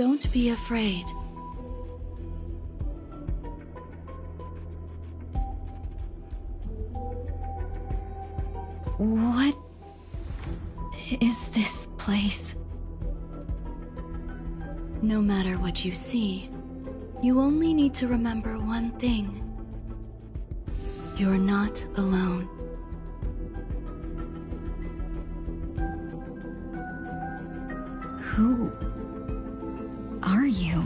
Don't be afraid. What is this place? No matter what you see, you only need to remember one thing. You're not alone. Who are you?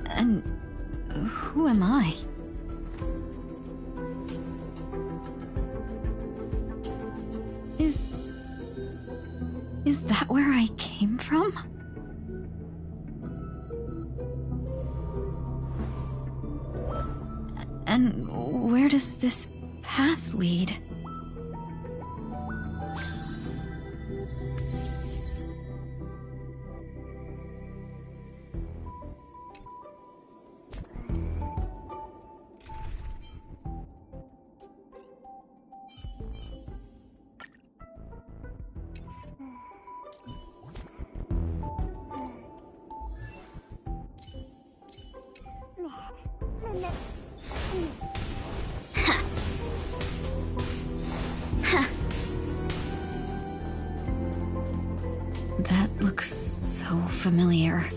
And who am I? Is that where I came from? And where does this path lead? That looks so familiar.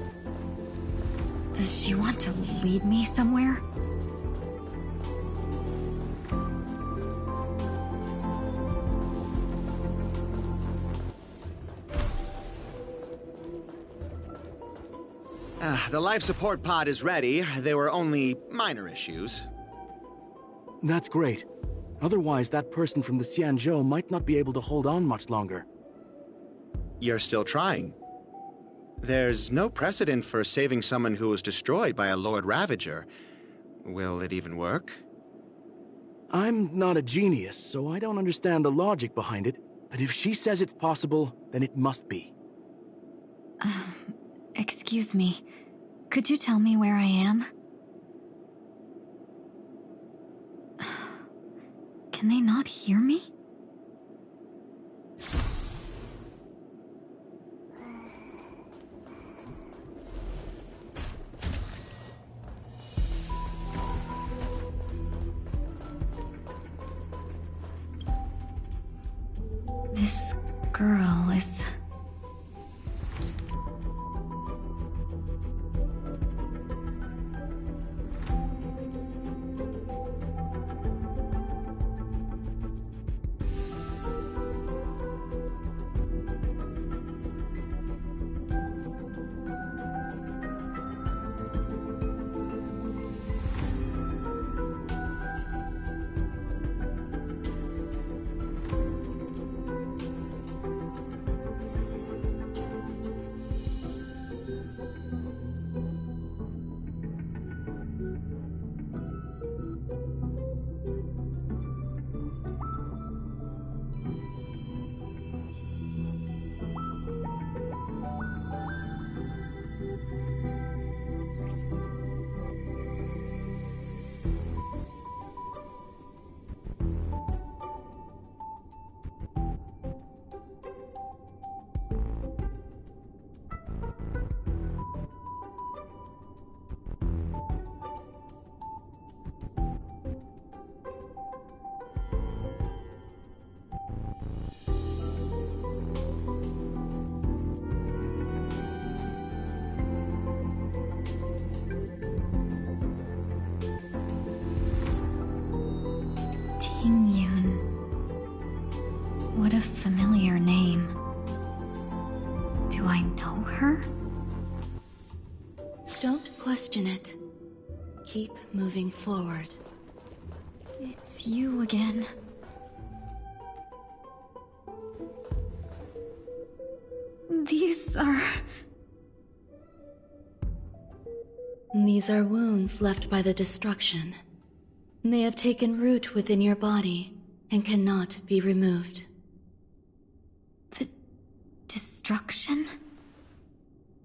Does she want to lead me somewhere? The life support pod is ready. There were only minor issues. That's great. Otherwise, that person from the Xianzhou might not be able to hold on much longer. You're still trying. There's no precedent for saving someone who was destroyed by a Lord Ravager. Will it even work? I'm not a genius, so I don't understand the logic behind it. But if she says it's possible, then it must be. Excuse me. Could you tell me where I am? Can they not hear me? This girl is... What a familiar name. Do I know her? Don't question it. Keep moving forward. It's you again. These are wounds left by the destruction. They have taken root within your body and cannot be removed. The destruction?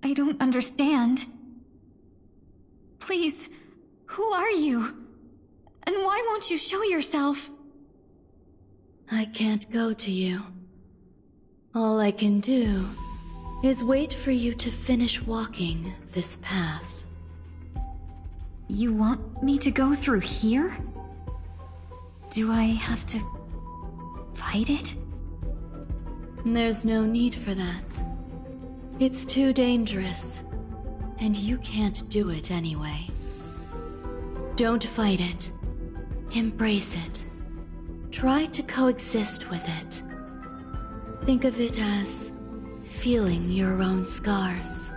I don't understand. Please, who are you? And why won't you show yourself? I can't go to you. All I can do is wait for you to finish walking this path. You want me to go through here? Do I have to fight it? There's no need for that. It's too dangerous, and you can't do it anyway. Don't fight it. Embrace it. Try to coexist with it. Think of it as feeling your own scars.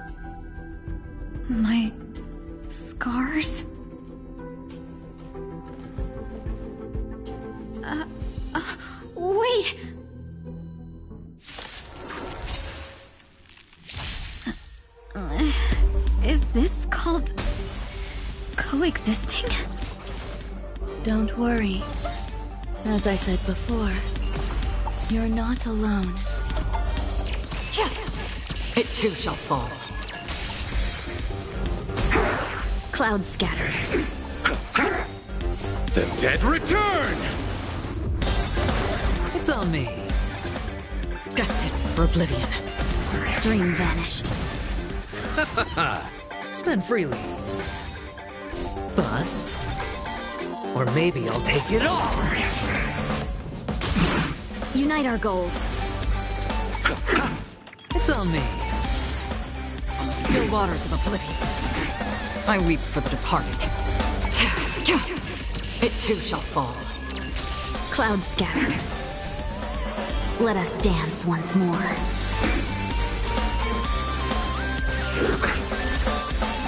My scars? Wait! Is this called coexisting? Don't worry. As I said before, you're not alone. It too shall fall. Cloud scattered. The dead return! It's on me. Destined for oblivion. Dream vanished. Spend freely. Bust. Or maybe I'll take it all. Unite our goals. It's on me. Still waters of oblivion. I weep for the departed. It too shall fall. Cloud scattered. Let us dance once more.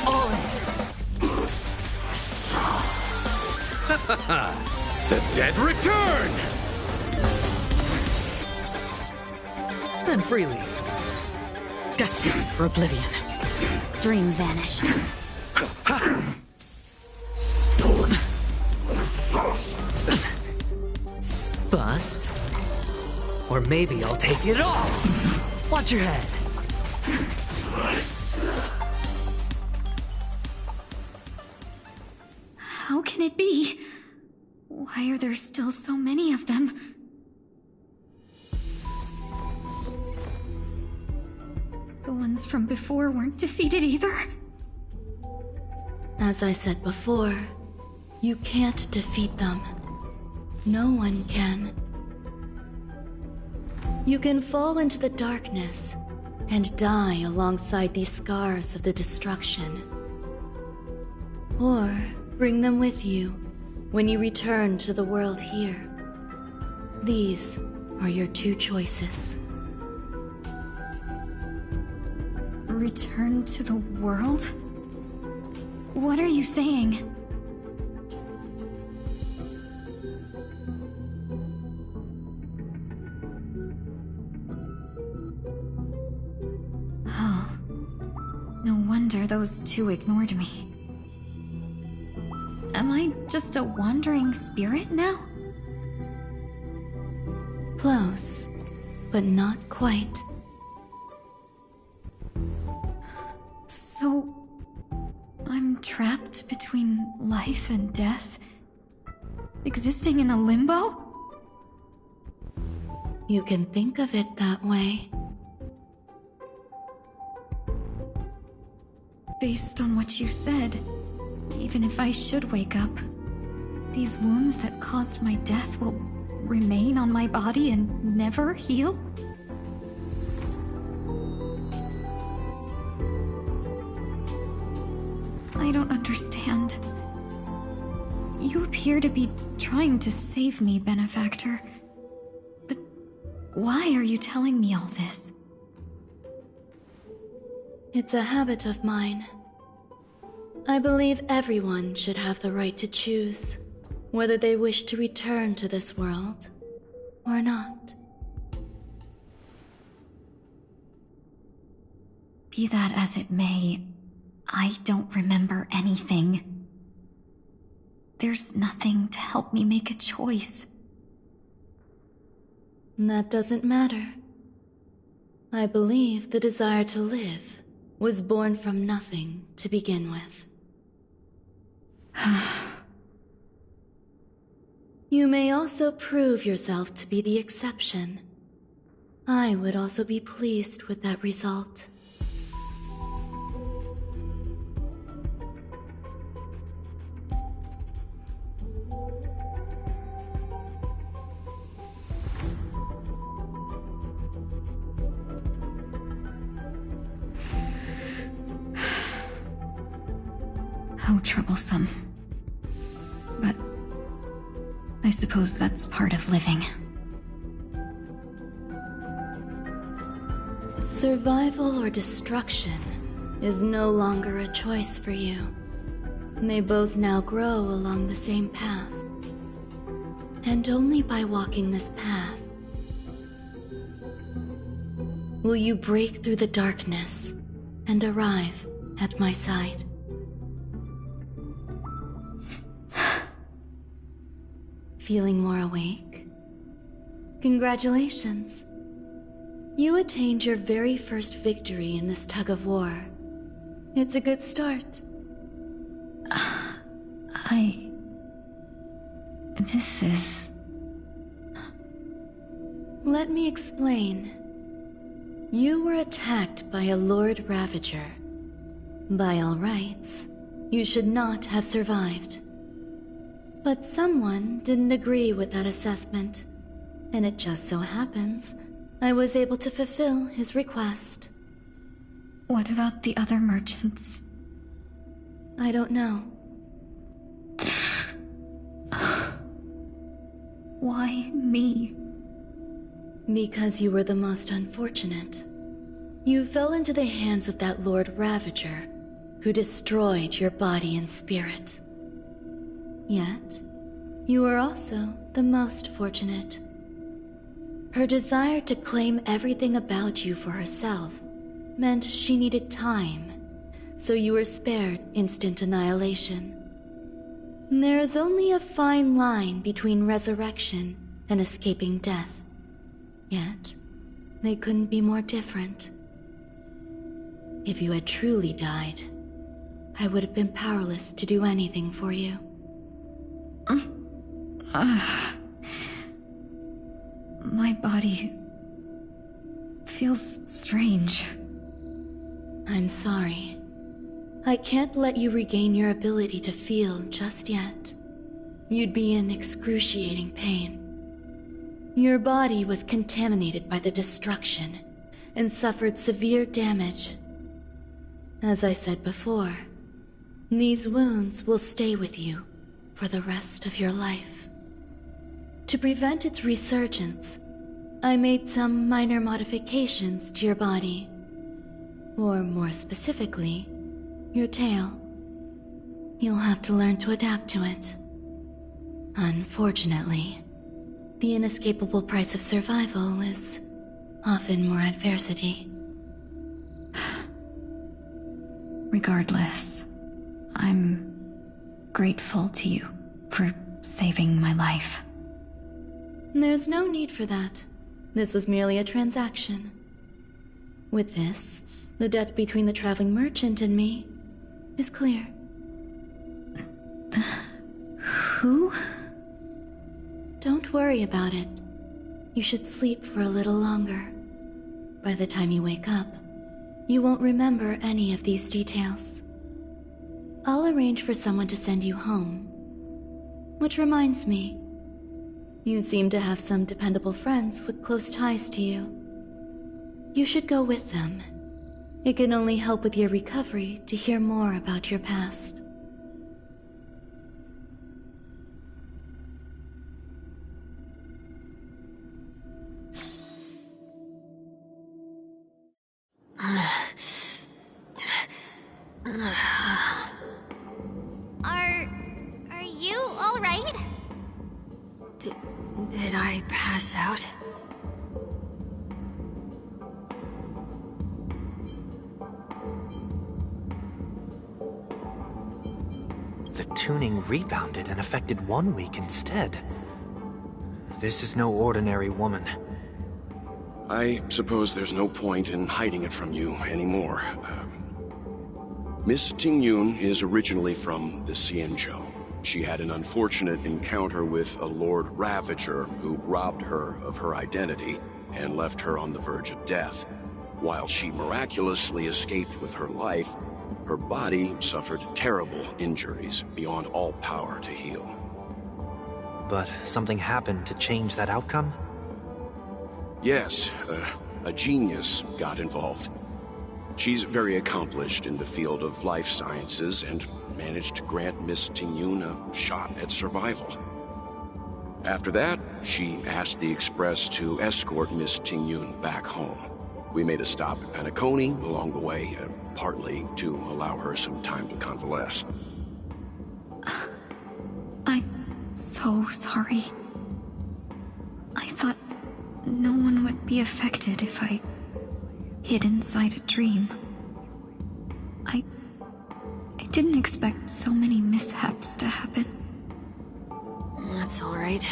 All in. The dead return! Spend freely. Destined for oblivion. Dream vanished. Bust. Or maybe I'll take it all. Watch your head. How can it be? Why are there still so many of them? The ones from before weren't defeated either? As I said before, you can't defeat them. No one can. You can fall into the darkness and die alongside these scars of the destruction. Or bring them with you when you return to the world here. These are your two choices. Return to the world? What are you saying? Oh. No wonder those two ignored me. Am I just a wandering spirit now? Close, but not quite. So, I'm trapped between life and death? Existing in a limbo? You can think of it that way. Based on what you said, even if I should wake up, these wounds that caused my death will remain on my body and never heal? I don't understand. You appear to be trying to save me, Benefactor. But why are you telling me all this? It's a habit of mine. I believe everyone should have the right to choose whether they wish to return to this world or not. Be that as it may, I don't remember anything. There's nothing to help me make a choice. That doesn't matter. I believe the desire to live was born from nothing to begin with. You may also prove yourself to be the exception. I would also be pleased with that result. How troublesome. But I suppose that's part of living. Survival or destruction is no longer a choice for you. They both now grow along the same path. And only by walking this path will you break through the darkness and arrive at my side. Feeling more awake? Congratulations. You attained your very first victory in this tug-of-war. It's a good start. This is... Let me explain. You were attacked by a Lord Ravager. By all rights, you should not have survived. But someone didn't agree with that assessment, and it just so happens I was able to fulfill his request. What about the other merchants? I don't know. Why me? Because you were the most unfortunate. You fell into the hands of that Lord Ravager, who destroyed your body and spirit. Yet, you were also the most fortunate. Her desire to claim everything about you for herself meant she needed time, so you were spared instant annihilation. There is only a fine line between resurrection and escaping death. Yet, they couldn't be more different. If you had truly died, I would have been powerless to do anything for you. My body feels strange. I'm sorry. I can't let you regain your ability to feel just yet. You'd be in excruciating pain. Your body was contaminated by the destruction and suffered severe damage. As I said before, these wounds will stay with you for the rest of your life. To prevent its resurgence, I made some minor modifications to your body. Or more specifically, your tail. You'll have to learn to adapt to it. Unfortunately, the inescapable price of survival is often more adversity. Regardless, I'm grateful to you for saving my life. There's no need for that. This was merely a transaction. With this, the debt between the traveling merchant and me is clear. Who? Don't worry about it. You should sleep for a little longer. By the time you wake up, you won't remember any of these details. I'll arrange for someone to send you home. Which reminds me, you seem to have some dependable friends with close ties to you. You should go with them. It can only help with your recovery to hear more about your past. Are you all right? Did I pass out? The tuning rebounded and affected 1 week instead. This is no ordinary woman. I suppose there's no point in hiding it from you anymore. Miss Tingyun is originally from the Xianzhou. She had an unfortunate encounter with a Lord Ravager who robbed her of her identity and left her on the verge of death. While she miraculously escaped with her life, her body suffered terrible injuries beyond all power to heal. But something happened to change that outcome? Yes, a genius got involved. She's very accomplished in the field of life sciences and managed to grant Miss Tingyun a shot at survival. After that, she asked the Express to escort Miss Tingyun back home. We made a stop at Penacony along the way, partly to allow her some time to convalesce. I'm so sorry. I thought no one would be affected if I hid inside a dream. I didn't expect so many mishaps to happen. That's alright.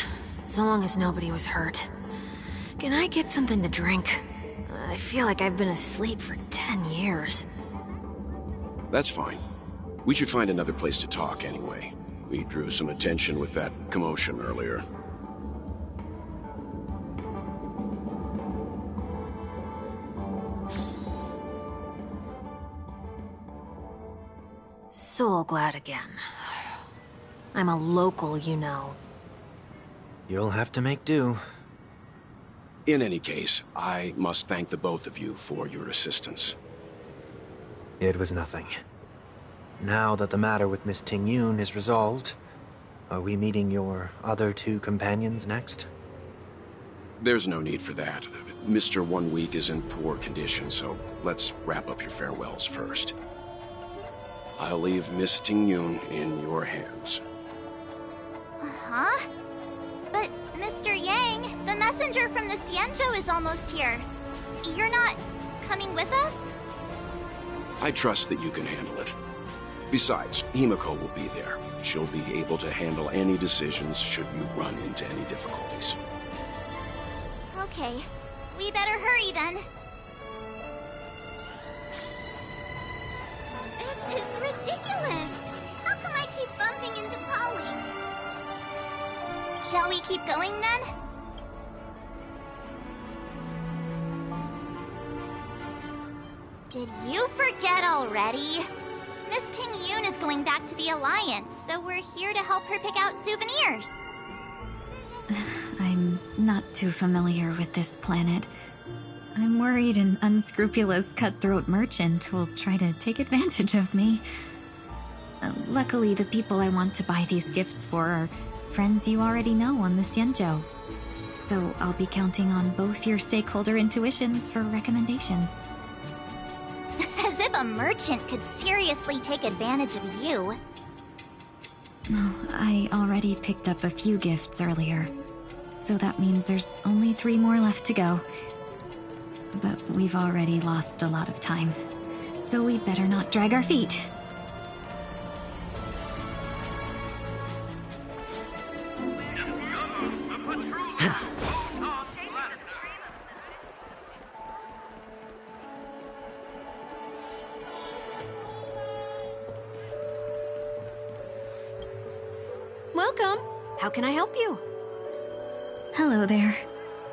So long as nobody was hurt. Can I get something to drink? I feel like I've been asleep for 10 years. That's fine. We should find another place to talk anyway. We drew some attention with that commotion earlier. So glad again. I'm a local, you know. You'll have to make do. In any case, I must thank the both of you for your assistance. It was nothing. Now that the matter with Miss Tingyun is resolved, are we meeting your other two companions next? There's no need for that. Mr. 1 Week is in poor condition, so let's wrap up your farewells first. I'll leave Miss Tingyun in your hands. Huh? But, Mr. Yang, the messenger from the Xianzhou is almost here. You're not coming with us? I trust that you can handle it. Besides, Himiko will be there. She'll be able to handle any decisions should you run into any difficulties. Okay, we better hurry then. This is ridiculous! How come I keep bumping into Pollings? Shall we keep going then? Did you forget already? Miss Tingyun is going back to the Alliance, so we're here to help her pick out souvenirs. I'm not too familiar with this planet. I'm worried an unscrupulous cutthroat merchant will try to take advantage of me. Luckily, the people I want to buy these gifts for are friends you already know on the Xianzhou. So I'll be counting on both your stakeholder intuitions for recommendations. As if a merchant could seriously take advantage of you. I already picked up a few gifts earlier, so that means there's only 3 more left to go. But we've already lost a lot of time, so we'd better not drag our feet. Welcome. How can I help you? Hello there.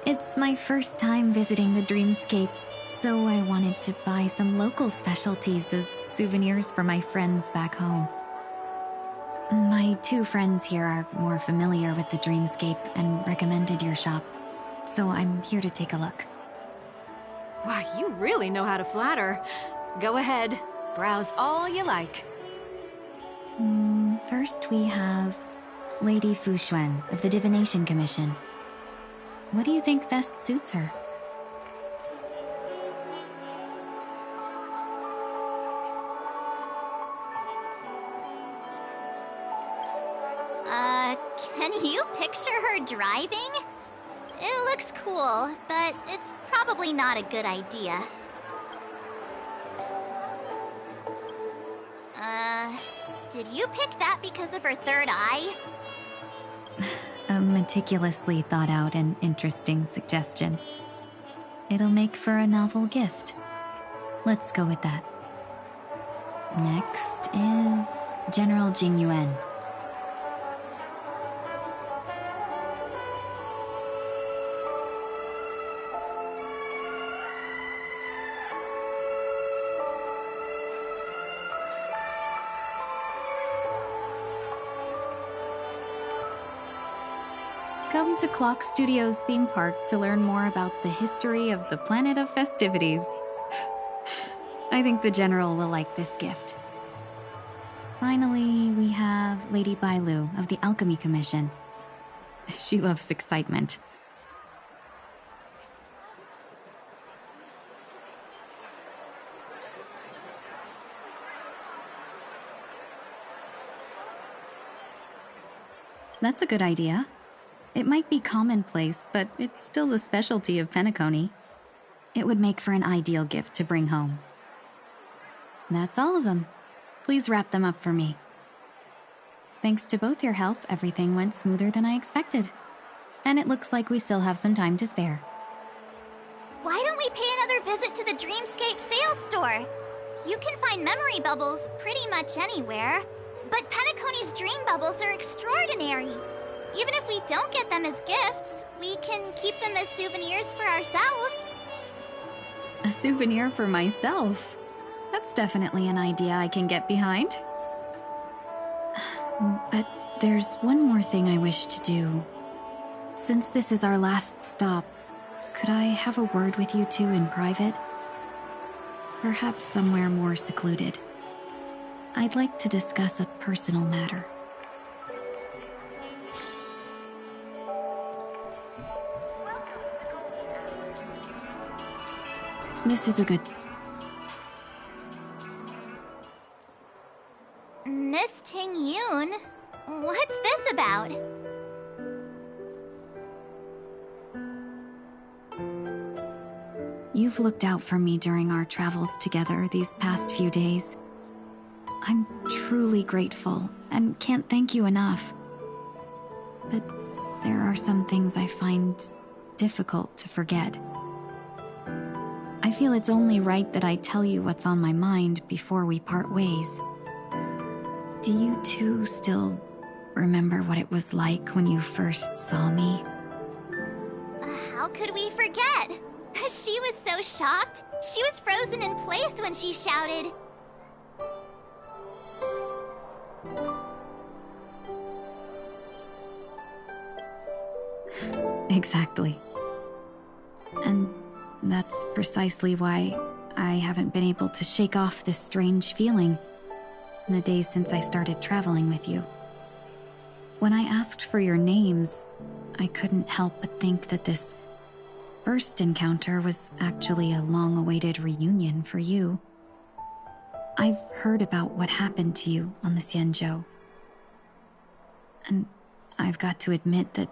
It's my first time visiting the Dreamscape, so I wanted to buy some local specialties as souvenirs for my friends back home. My 2 friends here are more familiar with the Dreamscape and recommended your shop, so I'm here to take a look. Wow, you really know how to flatter. Go ahead. Browse all you like. First we have Lady Fuxuan of the Divination Commission. What do you think best suits her? Can you picture her driving? It looks cool, but it's probably not a good idea. Did you pick that because of her third eye? A meticulously thought out and interesting suggestion. It'll make for a novel gift. Let's go with that. Next is General Jing Yuan. Come to Clock Studios theme park to learn more about the history of the planet of festivities. I think the General will like this gift. Finally, we have Lady Bailu of the Alchemy Commission. She loves excitement. That's a good idea. It might be commonplace, but it's still the specialty of Penacony. It would make for an ideal gift to bring home. That's all of them. Please wrap them up for me. Thanks to both your help, everything went smoother than I expected. And it looks like we still have some time to spare. Why don't we pay another visit to the Dreamscape sales store? You can find memory bubbles pretty much anywhere. But Penacony's dream bubbles are extraordinary. Even if we don't get them as gifts, we can keep them as souvenirs for ourselves. A souvenir for myself? That's definitely an idea I can get behind. But there's one more thing I wish to do. Since this is our last stop, could I have a word with you two in private? Perhaps somewhere more secluded. I'd like to discuss a personal matter. This is a good... Miss Ting Yun? What's this about? You've looked out for me during our travels together these past few days. I'm truly grateful and can't thank you enough. But there are some things I find difficult to forget. I feel it's only right that I tell you what's on my mind before we part ways. Do you two still remember what it was like when you first saw me? How could we forget? She was so shocked. She was frozen in place when she shouted. Exactly. And that's precisely why I haven't been able to shake off this strange feeling in the days since I started traveling with you. When I asked for your names, I couldn't help but think that this first encounter was actually a long-awaited reunion for you. I've heard about what happened to you on the Xianzhou. And I've got to admit that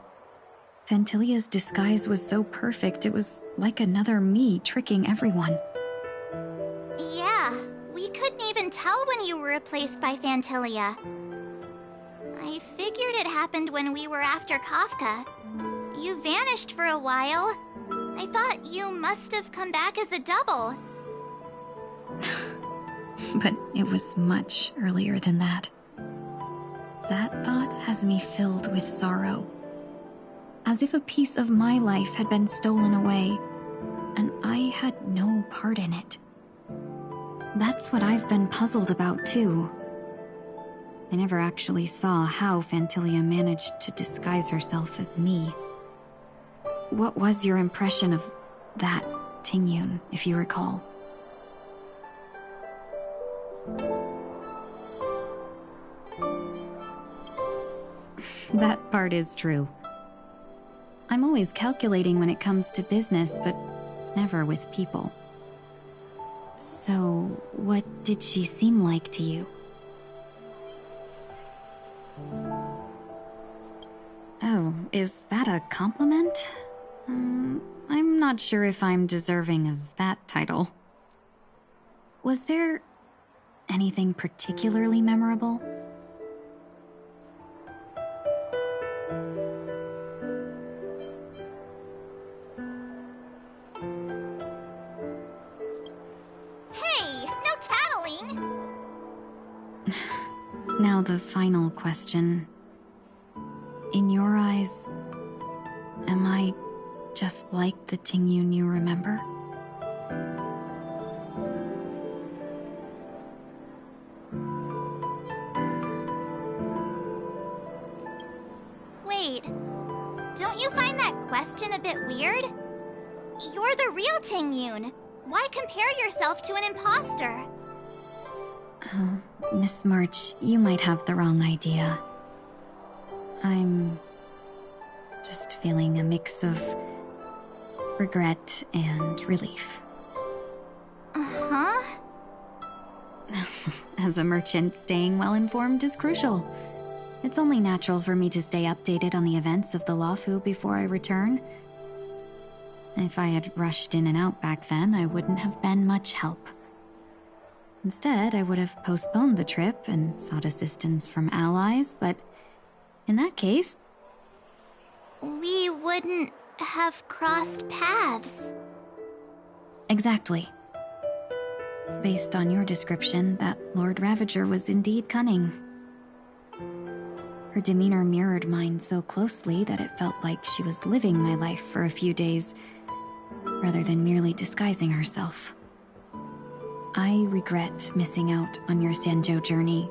Fantilia's disguise was so perfect, it was like another me tricking everyone. Yeah, we couldn't even tell when you were replaced by Fantilia. I figured it happened when we were after Kafka. You vanished for a while. I thought you must have come back as a double. But it was much earlier than that. That thought has me filled with sorrow. As if a piece of my life had been stolen away, and I had no part in it. That's what I've been puzzled about, too. I never actually saw how Fantilia managed to disguise herself as me. What was your impression of that Ting Yun, if you recall? That part is true. I'm always calculating when it comes to business, but never with people. So, what did she seem like to you? Oh, is that a compliment? I'm not sure if I'm deserving of that title. Was there anything particularly memorable? Hey, no tattling! Now the final question. In your eyes, am I just like the Ting Yun you remember? Wait, Don't you find that question a bit weird? You're the real Ting-Yun. Why compare yourself to an imposter? Oh, Miss March, you might have the wrong idea. I'm just feeling a mix of regret and relief. Uh-huh. As a merchant, staying well-informed is crucial. It's only natural for me to stay updated on the events of the Lawfu before I return. If I had rushed in and out back then, I wouldn't have been much help. Instead, I would have postponed the trip and sought assistance from allies, but in that case... We wouldn't have crossed paths. Exactly. Based on your description, that Lord Ravager was indeed cunning. Her demeanor mirrored mine so closely that it felt like she was living my life for a few days, rather than merely disguising herself. I regret missing out on your Sanjo journey.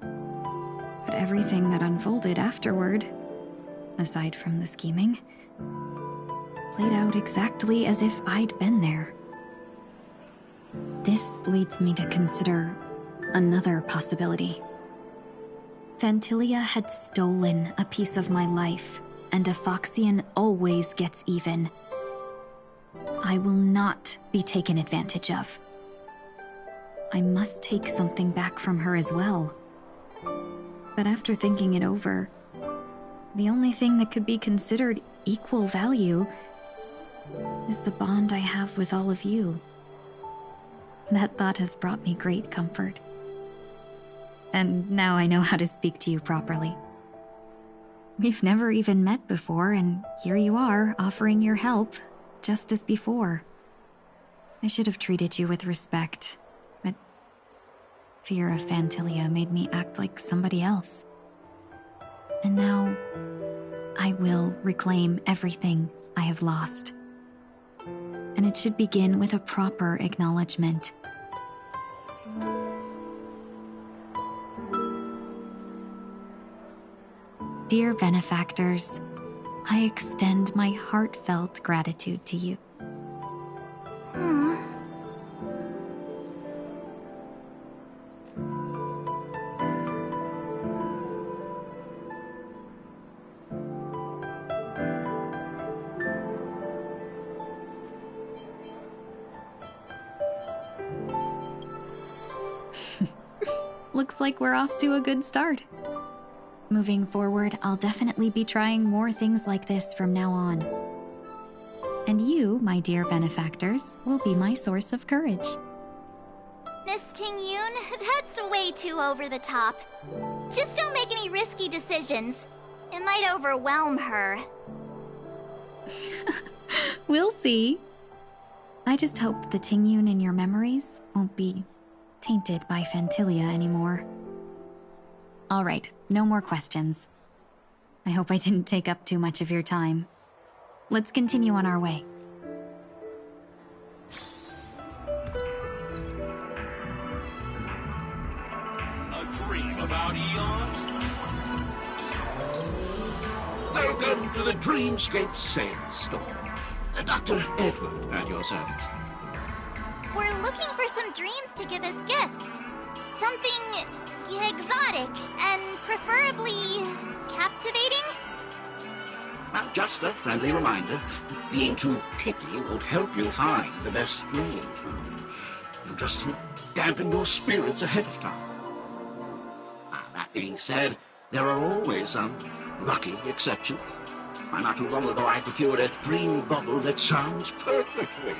But everything that unfolded afterward, aside from the scheming, played out exactly as if I'd been there. This leads me to consider another possibility. Phantilia had stolen a piece of my life, and a Foxian always gets even. I will not be taken advantage of. I must take something back from her as well. But after thinking it over, the only thing that could be considered equal value is the bond I have with all of you. That thought has brought me great comfort. And now I know how to speak to you properly. We've never even met before, and here you are, offering your help, just as before. I should have treated you with respect, but fear of Phantilia made me act like somebody else. And now, I will reclaim everything I have lost. And it should begin with a proper acknowledgement. Dear benefactors, I extend my heartfelt gratitude to you. Looks like we're off to a good start. Moving forward, I'll definitely be trying more things like this from now on. And you, my dear benefactors, will be my source of courage. Miss Ting-Yun, that's way too over the top. Just don't make any risky decisions. It might overwhelm her. We'll see. I just hope the Ting-Yun in your memories won't be tainted by Phantilia anymore. All right, no more questions. I hope I didn't take up too much of your time. Let's continue on our way. A dream about eons? Welcome to the Dreamscape Sales Store. Dr. Edward at your service. We're looking for some dreams to give as gifts. Something exotic and preferably captivating. Well, just a friendly reminder. Being too picky won't help you find the best dreams. You'll just dampen your spirits ahead of time. That being said, there are always some lucky exceptions. Not too long ago I procured a dream bubble that sounds perfect for you.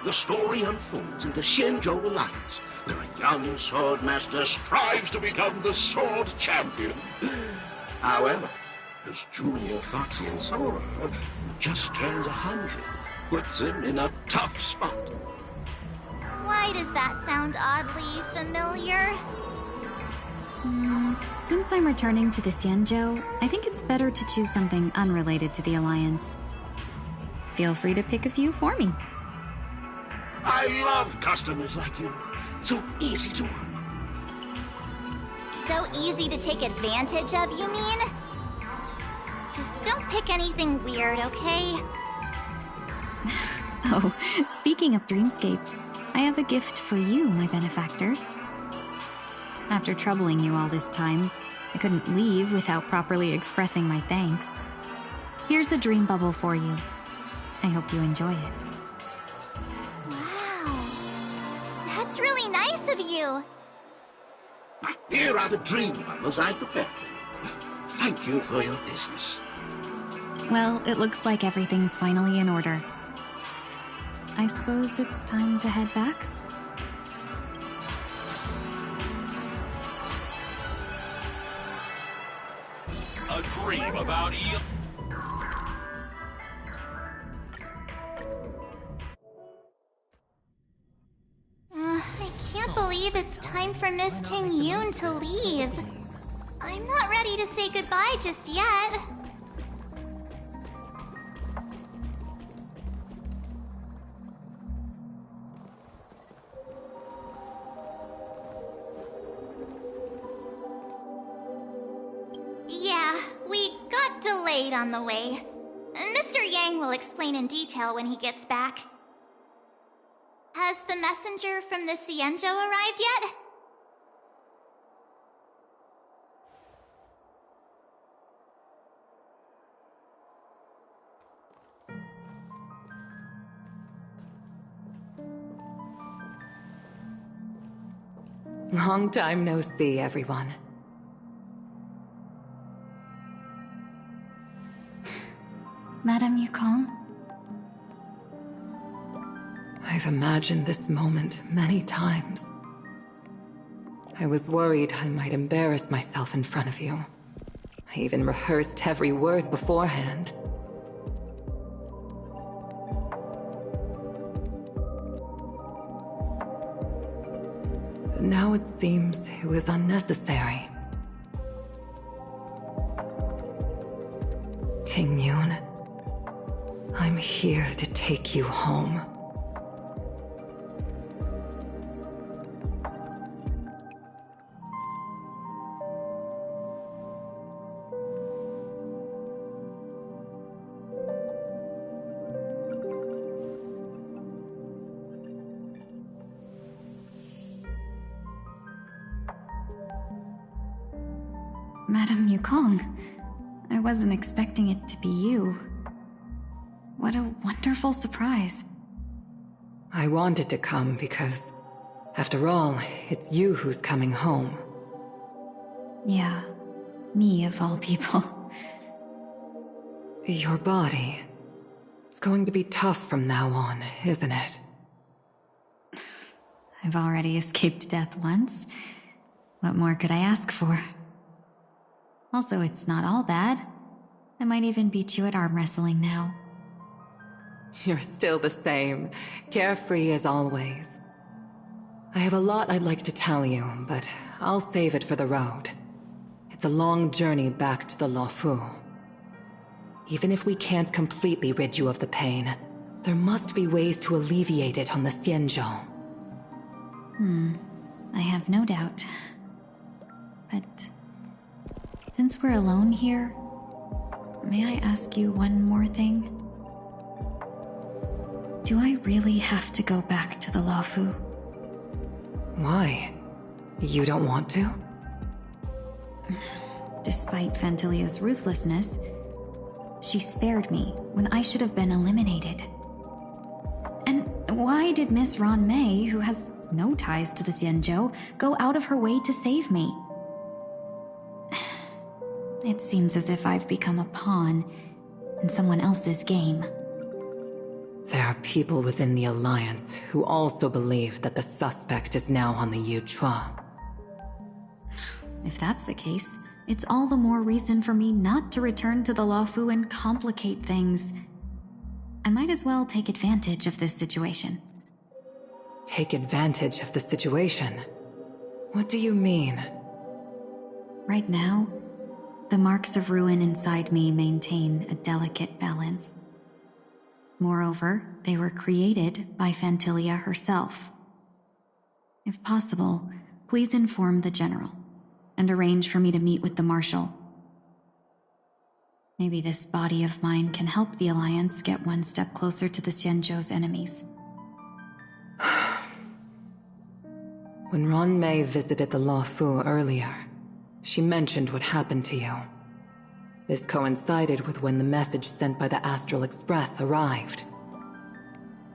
The story unfolds in the Shinjo Alliance, where a young swordmaster strives to become the sword champion. However, his junior Foxian sorcerer, who just turns 100, puts him in a tough spot. Why does that sound oddly familiar? Since I'm returning to the Xianzhou, I think it's better to choose something unrelated to the Alliance. Feel free to pick a few for me. I love customers like you. So easy to work with. So easy to take advantage of, you mean? Just don't pick anything weird, okay? Oh, speaking of dreamscapes, I have a gift for you, my benefactors. After troubling you all this time, I couldn't leave without properly expressing my thanks. Here's a dream bubble for you. I hope you enjoy it. Wow. That's really nice of you. Here are the dream bubbles I prepared for you. Thank you for your business. Well, it looks like everything's finally in order. I suppose it's time to head back? A dream about you. I can't believe it's time for Miss Ting-Yoon to leave. I'm not ready to say goodbye just yet. Yeah, we got delayed on the way. Mr. Yang will explain in detail when he gets back. Has the messenger from the Xianzhou arrived yet? Long time no see, everyone. Madame Yukong? I've imagined this moment many times. I was worried I might embarrass myself in front of you. I even rehearsed every word beforehand. But now it seems it was unnecessary. Ting-Yoon, I'm here to take you home. Madame Yukong, I wasn't expecting it to be you. What a wonderful surprise. I wanted to come because, after all, it's you who's coming home. Yeah, me of all people. Your body. It's going to be tough from now on, isn't it? I've already escaped death once. What more could I ask for? Also, it's not all bad. I might even beat you at arm wrestling now. You're still the same, carefree as always. I have a lot I'd like to tell you, but I'll save it for the road. It's a long journey back to the Luofu. Even if we can't completely rid you of the pain, there must be ways to alleviate it on the Xianzhou. I have no doubt. But since we're alone here, may I ask you one more thing? Do I really have to go back to the Luofu? Why? You don't want to? Despite Fantilia's ruthlessness, she spared me when I should have been eliminated. And why did Miss Ron Mei, who has no ties to the Xianzhou, go out of her way to save me? It seems as if I've become a pawn in someone else's game. There are people within the Alliance who also believe that the suspect is now on the Yuchua. If that's the case, it's all the more reason for me not to return to the Luofu and complicate things. I might as well take advantage of this situation. Take advantage of the situation? What do you mean? Right now, the marks of ruin inside me maintain a delicate balance. Moreover, they were created by Fantilia herself. If possible, please inform the General and arrange for me to meet with the Marshal. Maybe this body of mine can help the Alliance get one step closer to the Xianzhou's enemies. When Ron Mei visited the Luofu earlier, she mentioned what happened to you. This coincided with when the message sent by the Astral Express arrived.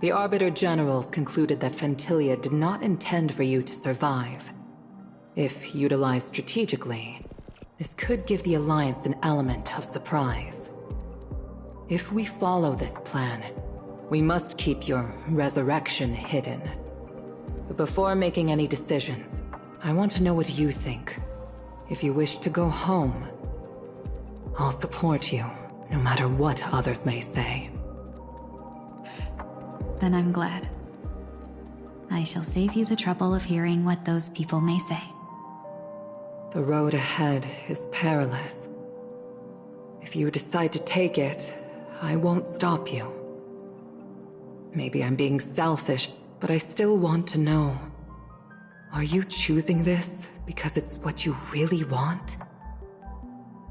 The Arbiter Generals concluded that Fentilia did not intend for you to survive. If utilized strategically, this could give the Alliance an element of surprise. If we follow this plan, we must keep your resurrection hidden. But before making any decisions, I want to know what you think. If you wish to go home, I'll support you, no matter what others may say. Then I'm glad. I shall save you the trouble of hearing what those people may say. The road ahead is perilous. If you decide to take it, I won't stop you. Maybe I'm being selfish, but I still want to know. Are you choosing this because it's what you really want?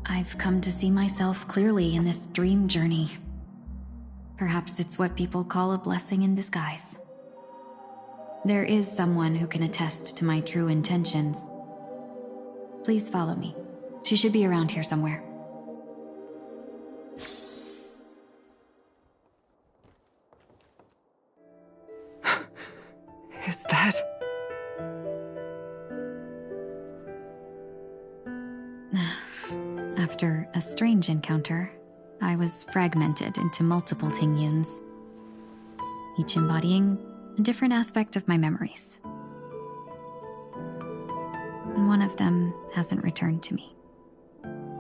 I've come to see myself clearly in this dream journey. Perhaps it's what people call a blessing in disguise. There is someone who can attest to my true intentions. Please follow me. She should be around here somewhere. Is that... After a strange encounter, I was fragmented into multiple Tingyuns, each embodying a different aspect of my memories. And one of them hasn't returned to me,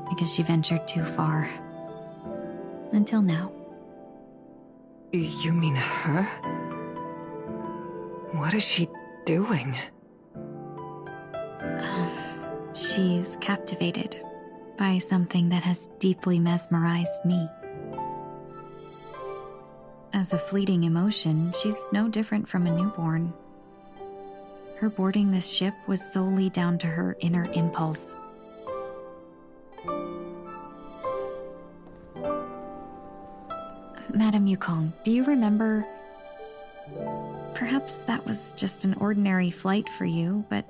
because she ventured too far. Until now. You mean her? What is she doing? She's captivated by something that has deeply mesmerized me. As a fleeting emotion, she's no different from a newborn. Her boarding this ship was solely down to her inner impulse. Madame Yukong, do you remember? Perhaps that was just an ordinary flight for you, but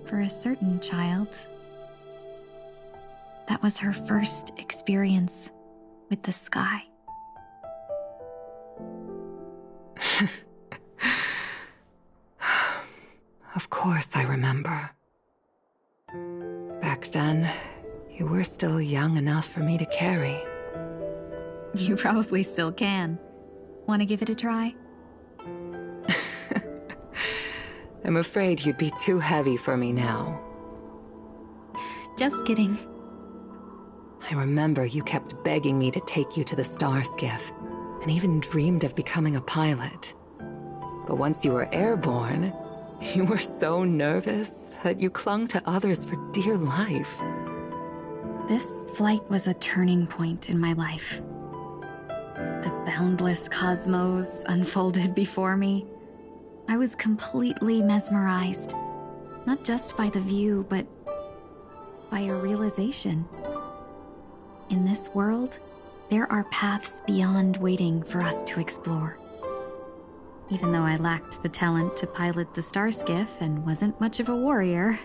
for a certain child, that was her first experience with the sky. Of course I remember. Back then, you were still young enough for me to carry. You probably still can. Want to give it a try? I'm afraid you'd be too heavy for me now. Just kidding. I remember you kept begging me to take you to the star skiff, and even dreamed of becoming a pilot. But once you were airborne, you were so nervous that you clung to others for dear life. This flight was a turning point in my life. The boundless cosmos unfolded before me. I was completely mesmerized, not just by the view, but by a realization. In this world, there are paths beyond waiting for us to explore. Even though I lacked the talent to pilot the star skiff and wasn't much of a warrior,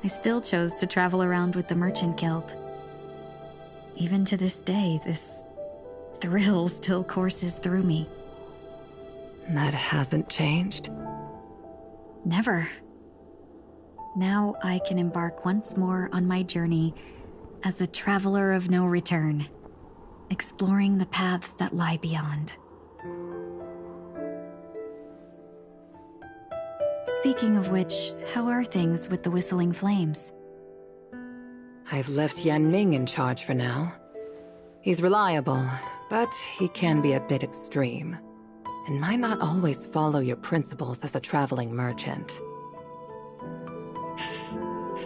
I still chose to travel around with the Merchant Guild. Even to this day, this thrill still courses through me. That hasn't changed? Never. Now I can embark once more on my journey as a traveler of no return, exploring the paths that lie beyond. Speaking of which, how are things with the Whistling Flames? I've left Yan Ming in charge for now. He's reliable, but he can be a bit extreme, and might not always follow your principles as a traveling merchant.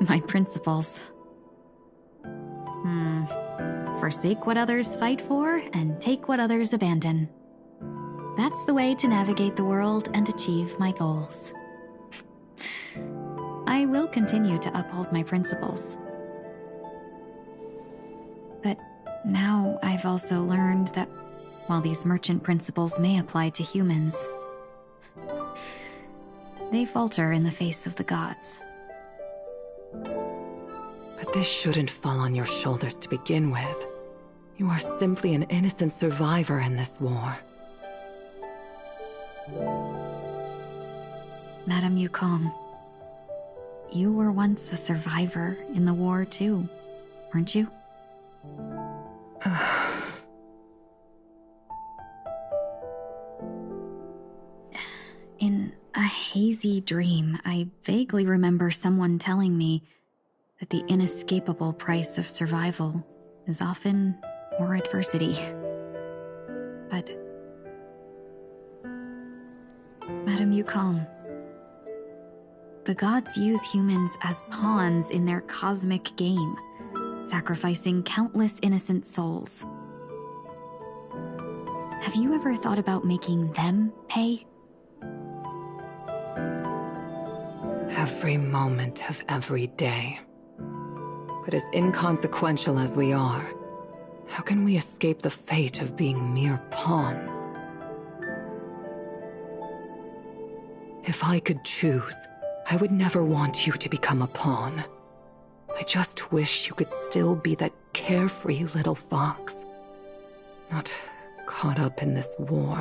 My principles. Forsake what others fight for, and take what others abandon. That's the way to navigate the world and achieve my goals. I will continue to uphold my principles. But Now I've also learned that while these merchant principles may apply to humans, they falter in the face of the gods. But this shouldn't fall on your shoulders to begin with. You are simply an innocent survivor in this war. Madame Yukong, you were once a survivor in the war too, weren't you? In a hazy dream, I vaguely remember someone telling me that the inescapable price of survival is often more adversity. But Madame Yukong, the gods use humans as pawns in their cosmic game, sacrificing countless innocent souls. Have you ever thought about making them pay? Every moment of every day. But as inconsequential as we are, how can we escape the fate of being mere pawns? If I could choose, I would never want you to become a pawn. I just wish you could still be that carefree little fox, not caught up in this war.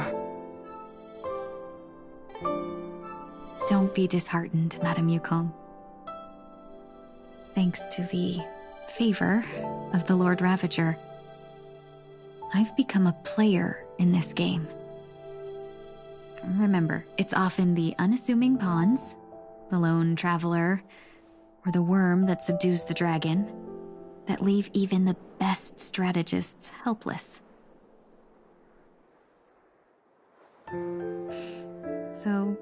Don't be disheartened, Madame Yukong. Thanks to the favor of the Lord Ravager, I've become a player in this game. Remember, it's often the unassuming pawns, the lone traveler, or the worm that subdues the dragon, that leave even the best strategists helpless. So,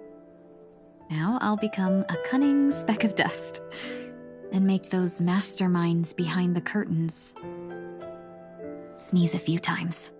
now I'll become a cunning speck of dust, and make those masterminds behind the curtains sneeze a few times.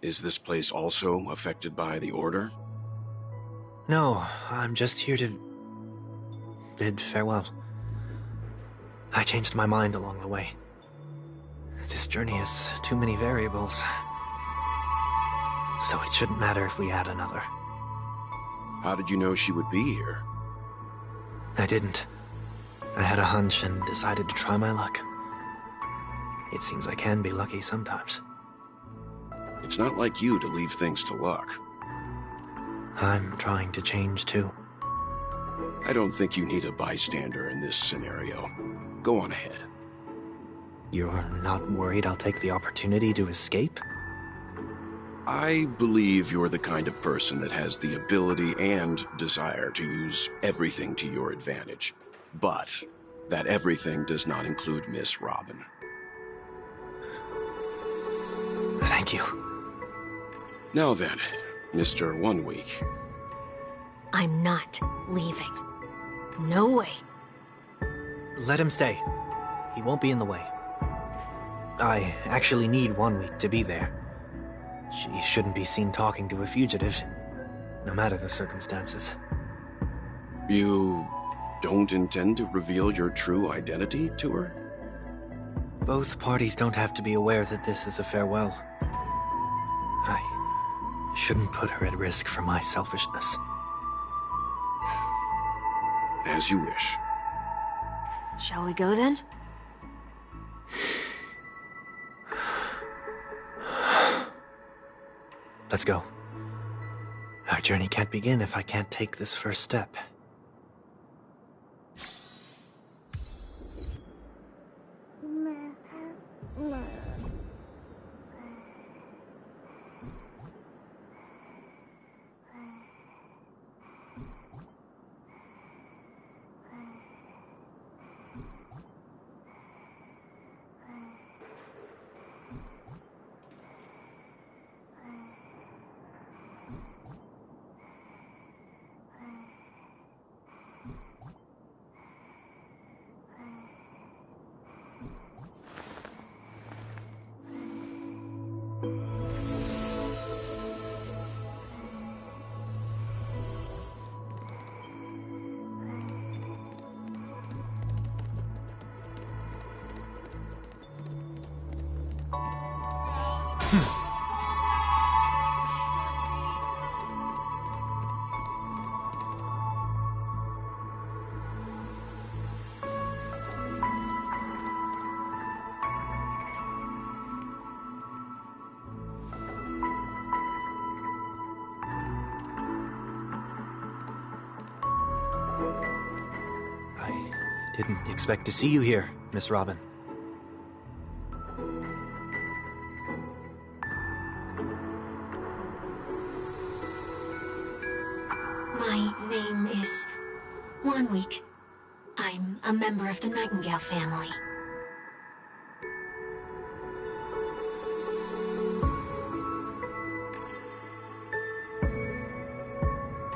Is this place also affected by the Order? No, I'm just here to bid farewell. I changed my mind along the way. This journey has too many variables. So it shouldn't matter if we add another. How did you know she would be here? I didn't. I had a hunch and decided to try my luck. It seems I can be lucky sometimes. It's not like you to leave things to luck. I'm trying to change too. I don't think you need a bystander in this scenario. Go on ahead. You're not worried I'll take the opportunity to escape? I believe you're the kind of person that has the ability and desire to use everything to your advantage. But that everything does not include Miss Robin. Thank you. Now then, Mr. 1 Week. I'm not leaving. No way. Let him stay. He won't be in the way. I actually need 1 week to be there. She shouldn't be seen talking to a fugitive, no matter the circumstances. You don't intend to reveal your true identity to her? Both parties don't have to be aware that this is a farewell. I shouldn't put her at risk for my selfishness. As you wish. Shall we go then? Let's go. Our journey can't begin if I can't take this first step. I didn't expect to see you here, Miss Robin. My name is Wanweek. I'm a member of the Nightingale family.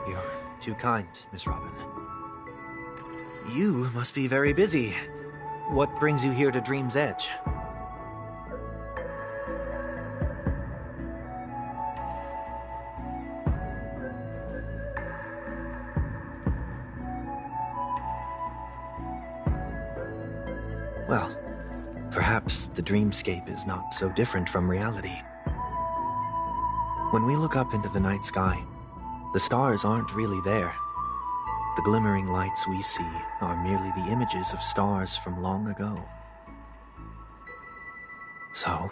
You're too kind, Miss Robin. You must be very busy. What brings you here to Dream's Edge? Well, perhaps the dreamscape is not so different from reality. When we look up into the night sky, the stars aren't really there. The glimmering lights we see are merely the images of stars from long ago. So,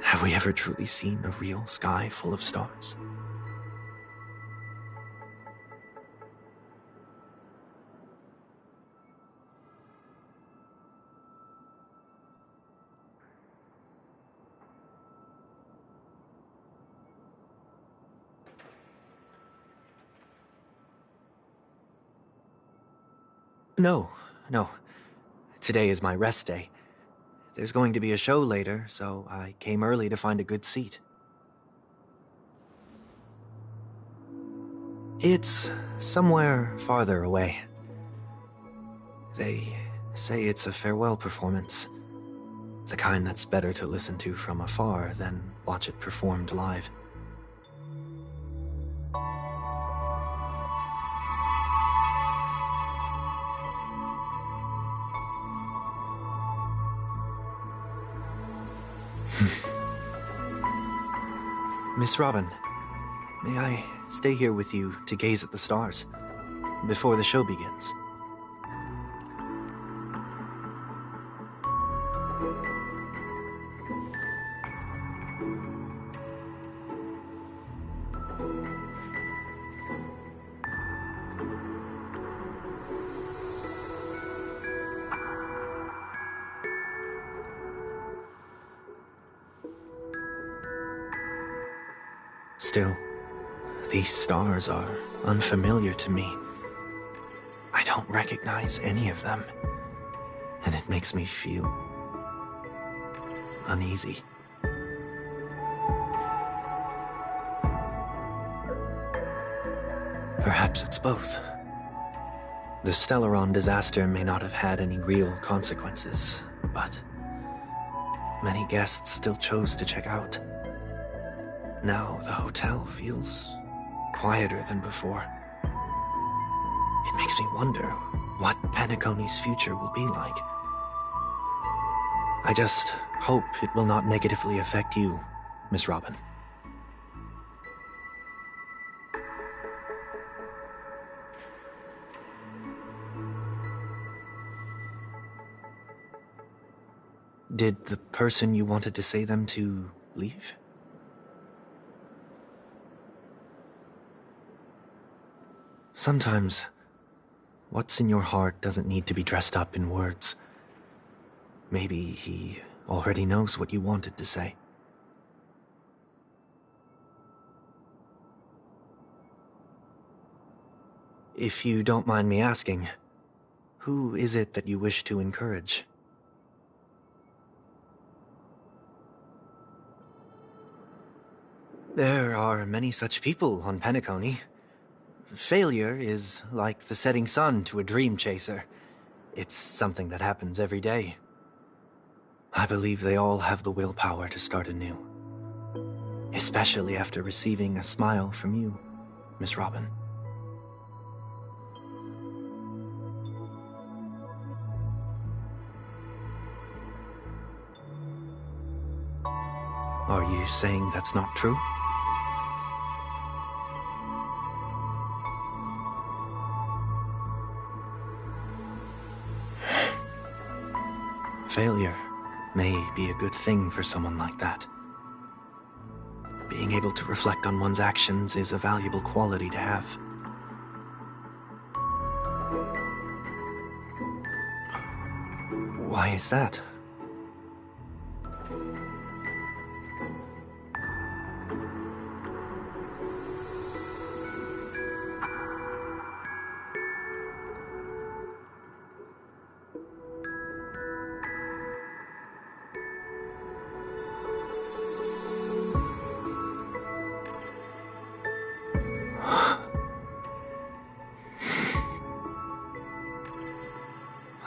have we ever truly seen a real sky full of stars? No. Today is my rest day. There's going to be a show later, so I came early to find a good seat. It's somewhere farther away. They say it's a farewell performance. The kind that's better to listen to from afar than watch it performed live. Miss Robin, may I stay here with you to gaze at the stars before the show begins? Still, these stars are unfamiliar to me. I don't recognize any of them, and it makes me feel uneasy. Perhaps it's both. The Stellaron disaster may not have had any real consequences, but many guests still chose to check out. Now the hotel feels quieter than before. It makes me wonder what Penacony's future will be like. I just hope it will not negatively affect you, Miss Robin. Did the person you wanted to say them to leave? Sometimes, what's in your heart doesn't need to be dressed up in words. Maybe he already knows what you wanted to say. If you don't mind me asking, who is it that you wish to encourage? There are many such people on Penacony. Failure is like the setting sun to a dream chaser. It's something that happens every day. I believe they all have the willpower to start anew. Especially after receiving a smile from you, Miss Robin. Are you saying that's not true? Failure may be a good thing for someone like that. Being able to reflect on one's actions is a valuable quality to have. Why is that?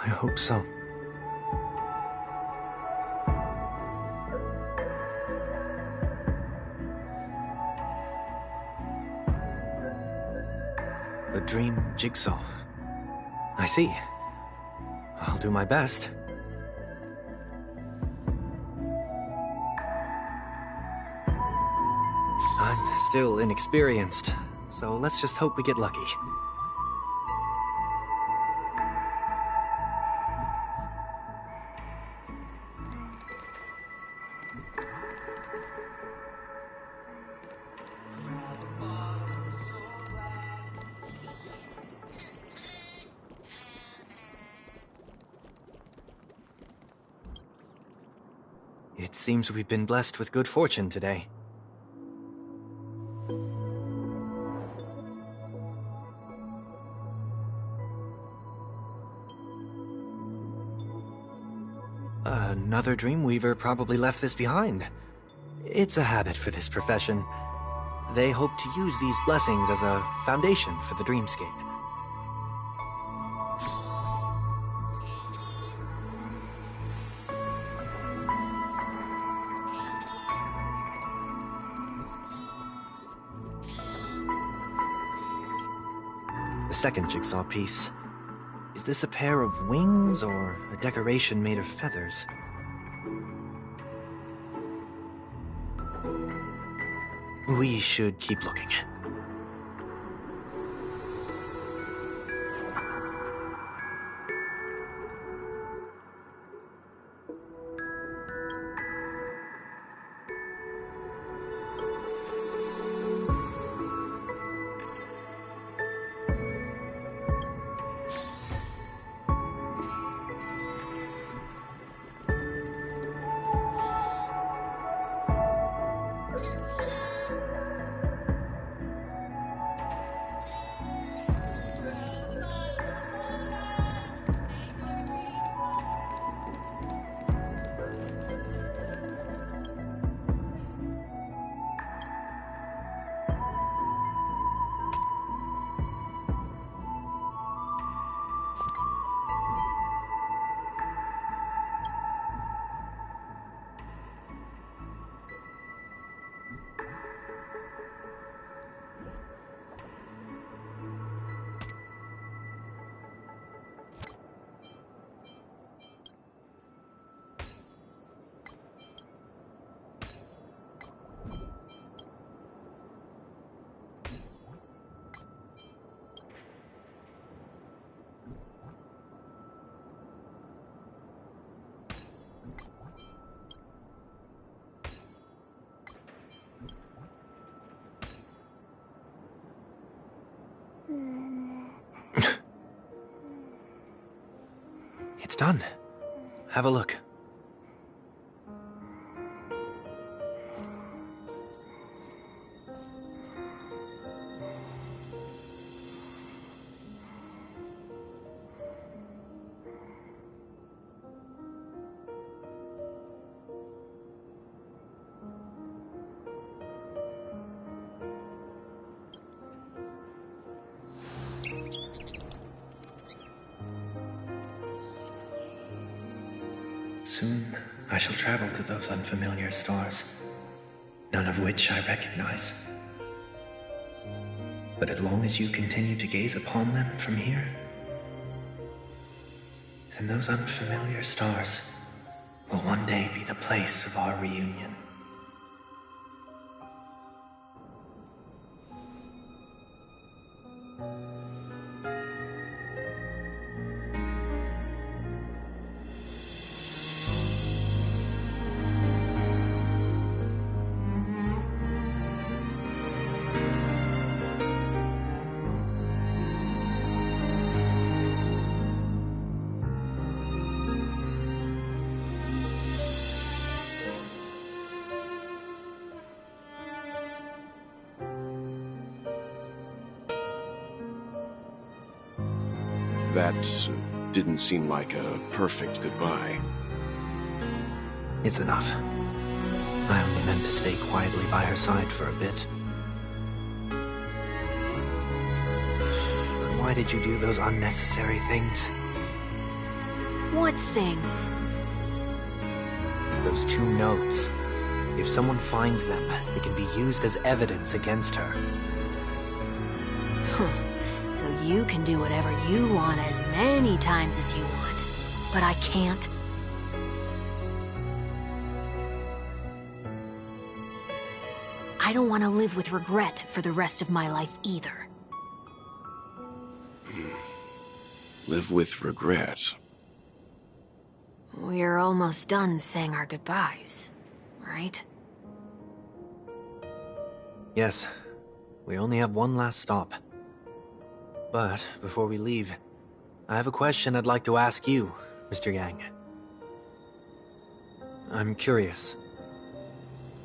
I hope so. A dream jigsaw. I see. I'll do my best. I'm still inexperienced, so let's just hope we get lucky. It seems we've been blessed with good fortune today. Another Dreamweaver probably left this behind. It's a habit for this profession. They hope to use these blessings as a foundation for the dreamscape. The second jigsaw piece. Is this a pair of wings or a decoration made of feathers? We should keep looking. It's done. Have a look. Soon, I shall travel to those unfamiliar stars, none of which I recognize. But as long as you continue to gaze upon them from here, then those unfamiliar stars will one day be the place of our reunion. That didn't seem like a perfect goodbye. It's enough. I only meant to stay quietly by her side for a bit. Why did you do those unnecessary things? What things? Those 2 notes. If someone finds them, they can be used as evidence against her. Huh. So you can do whatever you want as many times as you want, but I can't? I don't want to live with regret for the rest of my life either. Live with regret. We're almost done saying our goodbyes, right? Yes. We only have one last stop. But before we leave, I have a question I'd like to ask you, Mr. Yang. I'm curious.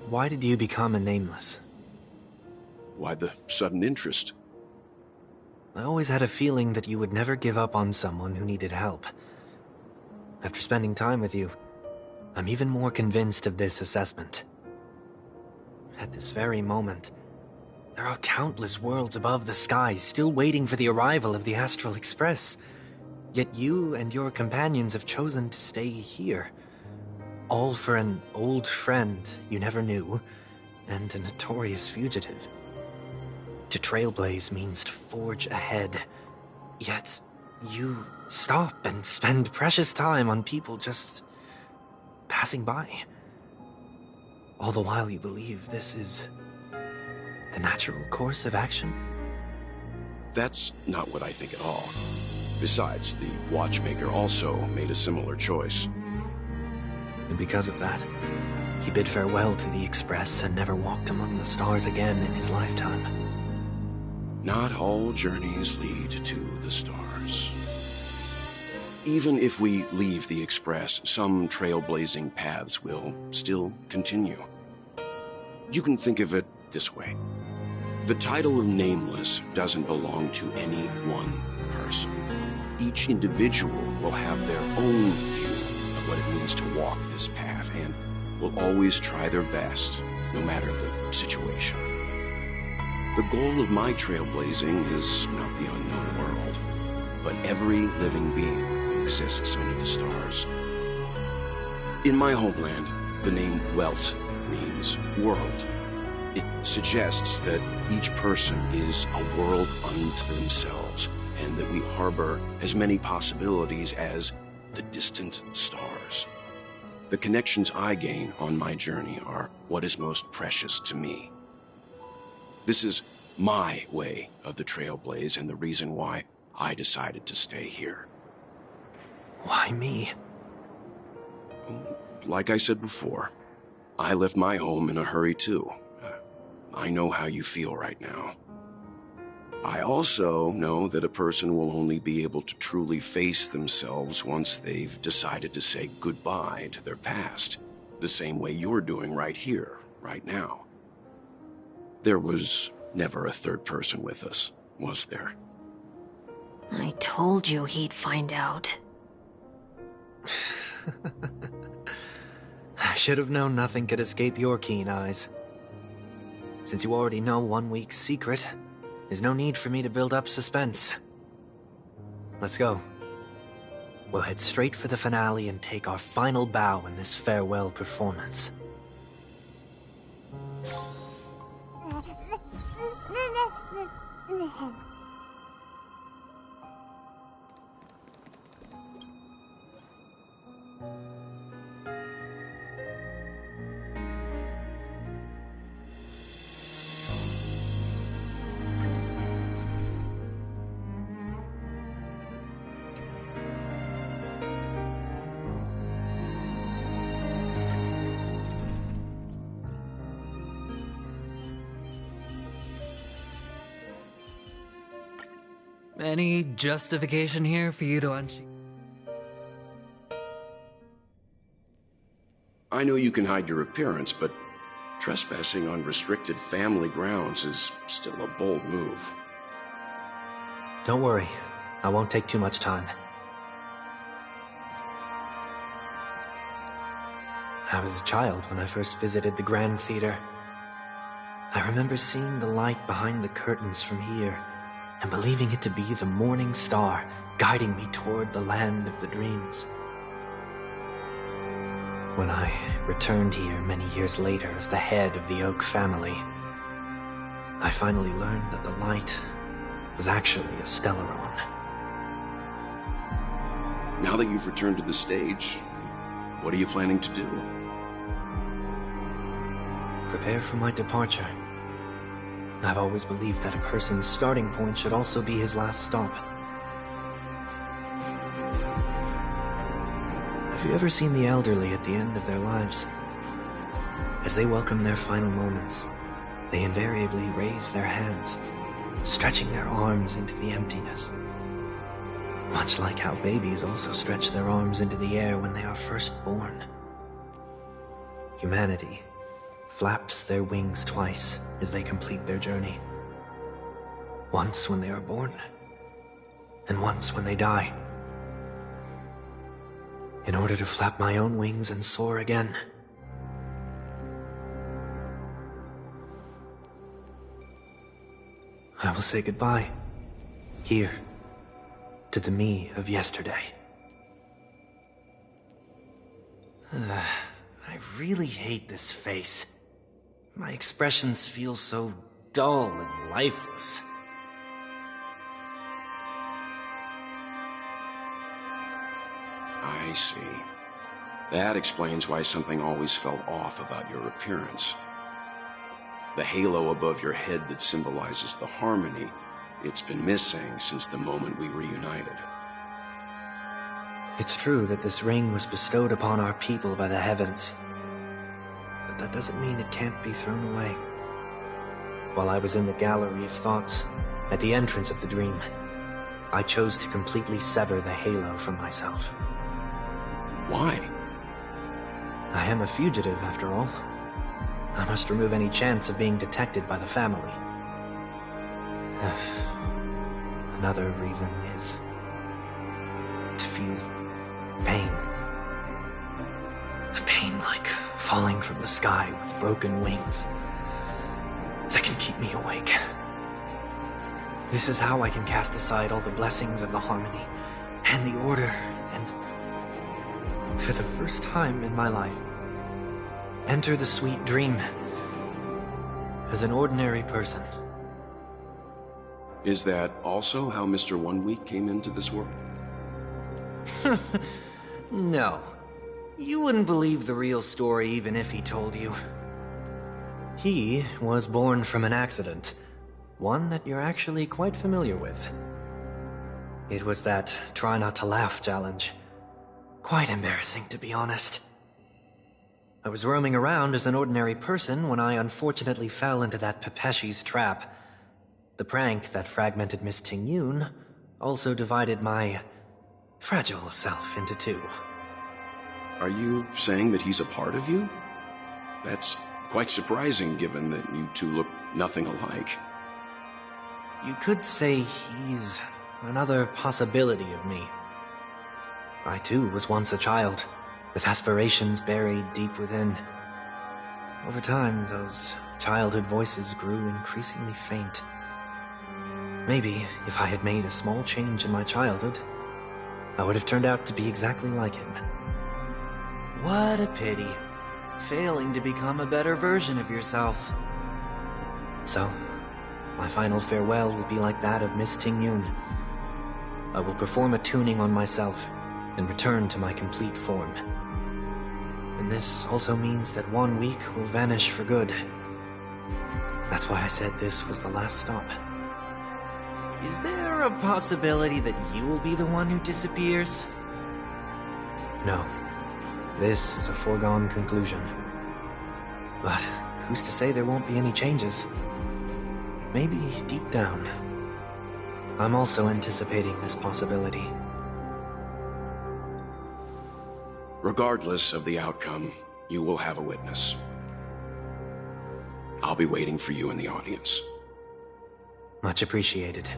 Why did you become a Nameless? Why the sudden interest? I always had a feeling that you would never give up on someone who needed help. After spending time with you, I'm even more convinced of this assessment. At this very moment, there are countless worlds above the sky still waiting for the arrival of the Astral Express. Yet you and your companions have chosen to stay here. All for an old friend you never knew, and a notorious fugitive. To trailblaze means to forge ahead. Yet, you stop and spend precious time on people just passing by. All the while you believe this is the natural course of action? That's not what I think at all. Besides, the watchmaker also made a similar choice. And because of that, he bid farewell to the Express and never walked among the stars again in his lifetime. Not all journeys lead to the stars. Even if we leave the Express, some trailblazing paths will still continue. You can think of it this way. The title of Nameless doesn't belong to any one person. Each individual will have their own view of what it means to walk this path and will always try their best, no matter the situation. The goal of my trailblazing is not the unknown world, but every living being who exists under the stars. In my homeland, the name Welt means world. It suggests that each person is a world unto themselves, and that we harbor as many possibilities as the distant stars. The connections I gain on my journey are what is most precious to me. This is my way of the Trailblaze and the reason why I decided to stay here. Why me? Like I said before, I left my home in a hurry too. I know how you feel right now. I also know that a person will only be able to truly face themselves once they've decided to say goodbye to their past, the same way you're doing right here, right now. There was never a third person with us, was there? I told you he'd find out. I should have known nothing could escape your keen eyes. Since you already know 1 week's secret, there's no need for me to build up suspense. Let's go. We'll head straight for the finale and take our final bow in this farewell performance. Any justification here for you to unsheath? I know you can hide your appearance, but trespassing on restricted family grounds is still a bold move. Don't worry. I won't take too much time. I was a child when I first visited the Grand Theater. I remember seeing the light behind the curtains from here and believing it to be the morning star guiding me toward the land of the dreams. When I returned here many years later as the head of the Oak family, I finally learned that the light was actually a Stellaron. Now that you've returned to the stage, what are you planning to do? Prepare for my departure. I've always believed that a person's starting point should also be his last stop. Have you ever seen the elderly at the end of their lives? As they welcome their final moments, they invariably raise their hands, stretching their arms into the emptiness. Much like how babies also stretch their arms into the air when they are first born. Humanity flaps their wings twice as they complete their journey. Once when they are born, and once when they die. In order to flap my own wings and soar again. I will say goodbye, here, to the me of yesterday. I really hate this face. My expressions feel so dull and lifeless. I see. That explains why something always felt off about your appearance. The halo above your head that symbolizes the harmony, it's been missing since the moment we reunited. It's true that this ring was bestowed upon our people by the heavens. But that doesn't mean it can't be thrown away. While I was in the gallery of thoughts, at the entrance of the dream, I chose to completely sever the halo from myself. Why? I am a fugitive, after all. I must remove any chance of being detected by the family. Another reason is to feel pain. A pain like falling from the sky with broken wings that can keep me awake. This is how I can cast aside all the blessings of the harmony and the order and, for the first time in my life, enter the sweet dream as an ordinary person. Is that also how Mr. 1 Week came into this world? No. You wouldn't believe the real story even if he told you. He was born from an accident. One that you're actually quite familiar with. It was that try not to laugh challenge. Quite embarrassing, to be honest. I was roaming around as an ordinary person when I unfortunately fell into that Pepeshi's trap. The prank that fragmented Miss Ting-Yun also divided my fragile self into two. Are you saying that he's a part of you? That's quite surprising given that you two look nothing alike. You could say he's another possibility of me. I too was once a child, with aspirations buried deep within. Over time, those childhood voices grew increasingly faint. Maybe if I had made a small change in my childhood, I would have turned out to be exactly like him. What a pity. Failing to become a better version of yourself. So, my final farewell will be like that of Miss Ting-Yun. I will perform a tuning on myself and return to my complete form. And this also means that 1 week will vanish for good. That's why I said this was the last stop. Is there a possibility that you will be the one who disappears? No. This is a foregone conclusion. But who's to say there won't be any changes? Maybe deep down, I'm also anticipating this possibility. Regardless of the outcome, you will have a witness. I'll be waiting for you in the audience. Much appreciated.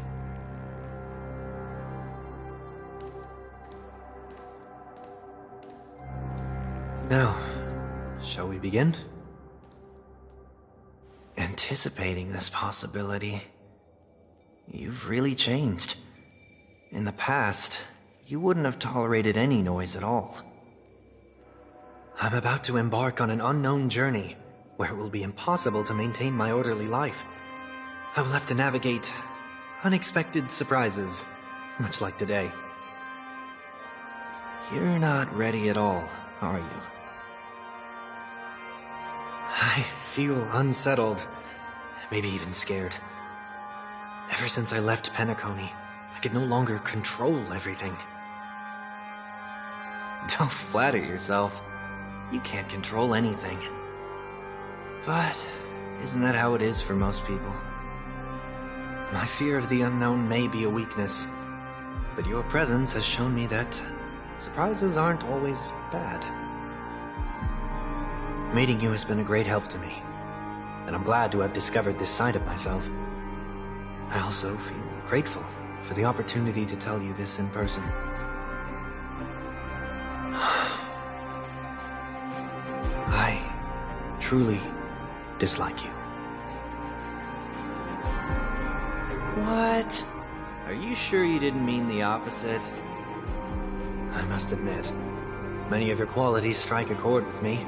Now, shall we begin? Anticipating this possibility, you've really changed. In the past, you wouldn't have tolerated any noise at all. I'm about to embark on an unknown journey, where it will be impossible to maintain my orderly life. I will have to navigate unexpected surprises, much like today. You're not ready at all, are you? I feel unsettled, maybe even scared. Ever since I left Penacony, I could no longer control everything. Don't flatter yourself. You can't control anything. But isn't that how it is for most people? My fear of the unknown may be a weakness, but your presence has shown me that surprises aren't always bad. Meeting you has been a great help to me, and I'm glad to have discovered this side of myself. I also feel grateful for the opportunity to tell you this in person. I truly dislike you. What? Are you sure you didn't mean the opposite? I must admit, many of your qualities strike a chord with me.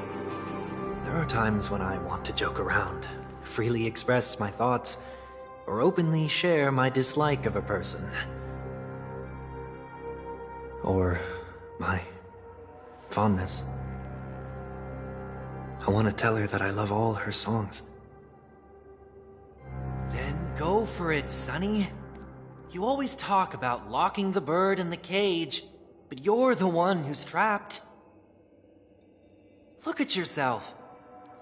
There are times when I want to joke around, freely express my thoughts, or openly share my dislike of a person. Or my fondness. I want to tell her that I love all her songs. Then go for it, Sonny. You always talk about locking the bird in the cage, but you're the one who's trapped. Look at yourself.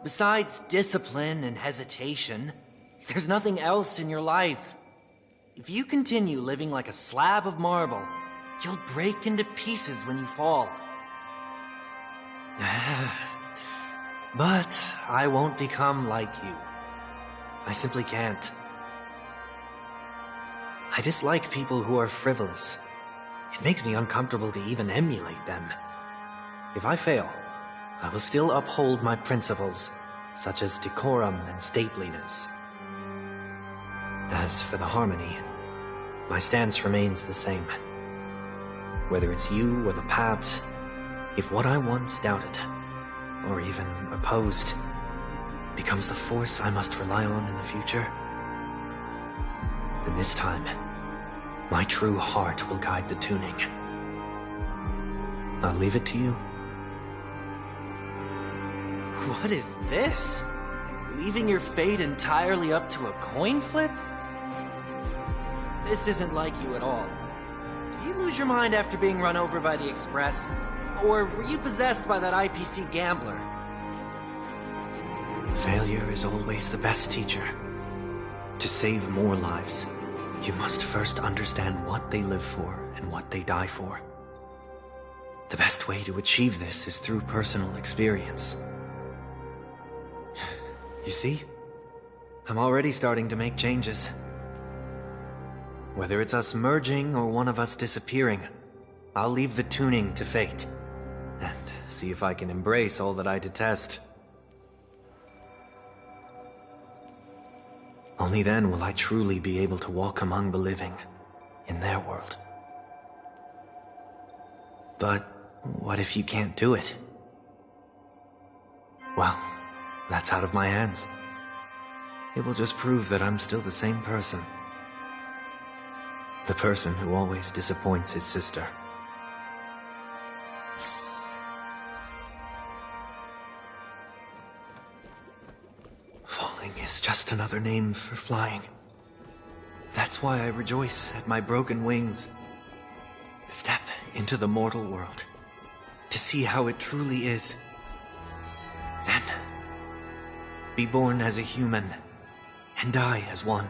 Besides discipline and hesitation, there's nothing else in your life. If you continue living like a slab of marble, you'll break into pieces when you fall. But I won't become like you. I simply can't. I dislike people who are frivolous. It makes me uncomfortable to even emulate them. If I fail, I will still uphold my principles, such as decorum and stateliness. As for the harmony, my stance remains the same. Whether it's you or the paths, if what I once doubted, or even opposed, becomes the force I must rely on in the future, then this time, my true heart will guide the tuning. I'll leave it to you. What is this? Leaving your fate entirely up to a coin flip? This isn't like you at all. Did you lose your mind after being run over by the Express? Or were you possessed by that IPC gambler? Failure is always the best teacher. To save more lives, you must first understand what they live for and what they die for. The best way to achieve this is through personal experience. You see? I'm already starting to make changes. Whether it's us merging or one of us disappearing, I'll leave the tuning to fate, and see if I can embrace all that I detest. Only then will I truly be able to walk among the living, in their world. But what if you can't do it? Well, that's out of my hands. It will just prove that I'm still the same person. The person who always disappoints his sister. Falling is just another name for flying. That's why I rejoice at my broken wings. Step into the mortal world, to see how it truly is. Then, be born as a human, and die as one.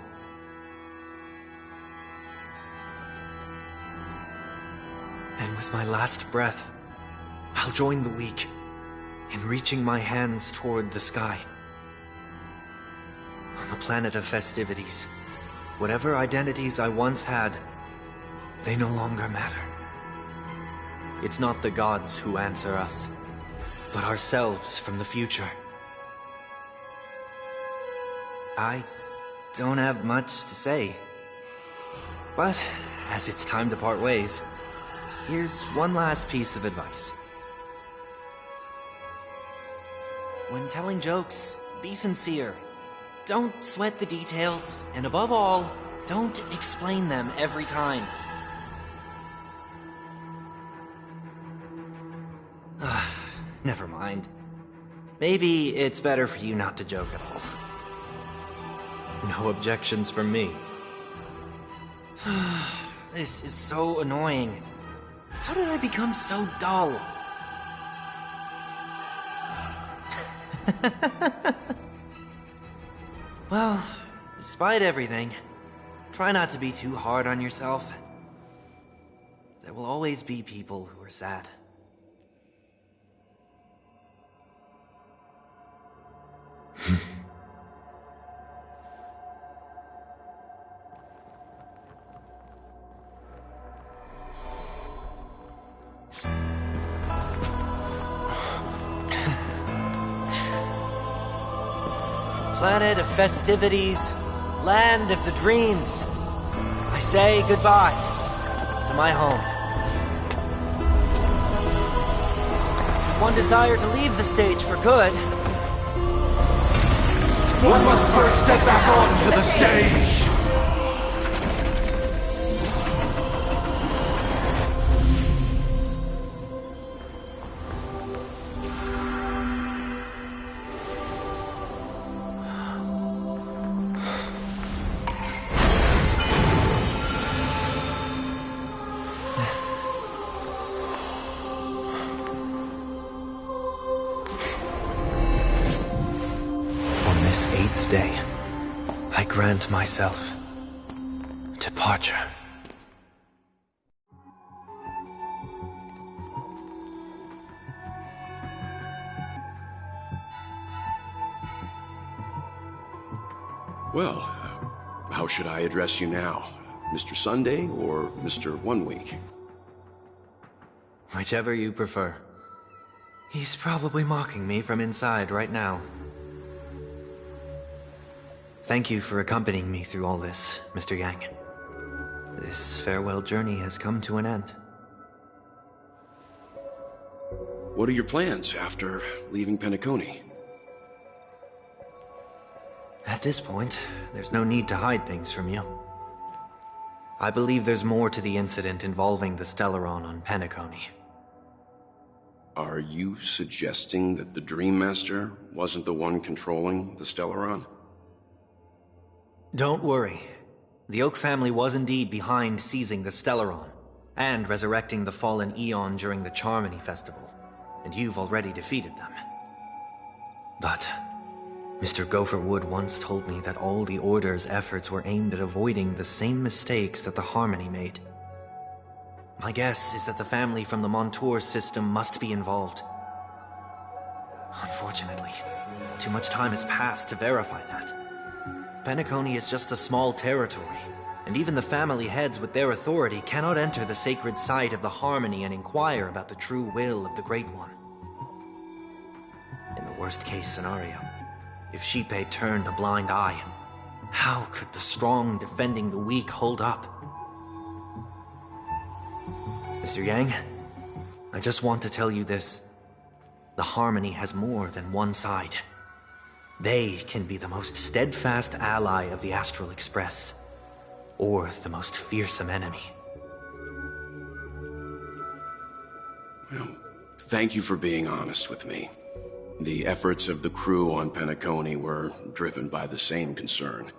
And with my last breath, I'll join the weak in reaching my hands toward the sky. On the planet of festivities, whatever identities I once had, they no longer matter. It's not the gods who answer us, but ourselves from the future. I don't have much to say. But, as it's time to part ways, here's one last piece of advice. When telling jokes, be sincere. Don't sweat the details, and above all, don't explain them every time. Never mind. Maybe it's better for you not to joke at all. No objections from me. This is so annoying. How did I become so dull? Well, despite everything, try not to be too hard on yourself. There will always be people who are sad. Planet of festivities, land of the dreams. I say goodbye to my home. Should one desire to leave the stage for good, one must first step back onto the stage! Day, I grant myself departure. Well, how should I address you now? Mr. Sunday or Mr. 1 Week? Whichever you prefer. He's probably mocking me from inside right now. Thank you for accompanying me through all this, Mr. Yang. This farewell journey has come to an end. What are your plans after leaving Penacony? At this point, there's no need to hide things from you. I believe there's more to the incident involving the Stellaron on Penacony. Are you suggesting that the Dream Master wasn't the one controlling the Stellaron? Don't worry. The Oak family was indeed behind seizing the Stellaron, and resurrecting the fallen Eon during the Charmony Festival, and you've already defeated them. But Mr. Gopherwood once told me that all the Order's efforts were aimed at avoiding the same mistakes that the Harmony made. My guess is that the family from the Montour system must be involved. Unfortunately, too much time has passed to verify that. Penacony is just a small territory, and even the family heads with their authority cannot enter the sacred site of the Harmony and inquire about the true will of the Great One. In the worst-case scenario, if Xipe turned a blind eye, how could the strong defending the weak hold up? Mr. Yang, I just want to tell you this. The Harmony has more than one side. They can be the most steadfast ally of the Astral Express, or the most fearsome enemy. Well, thank you for being honest with me. The efforts of the crew on Penacony were driven by the same concern.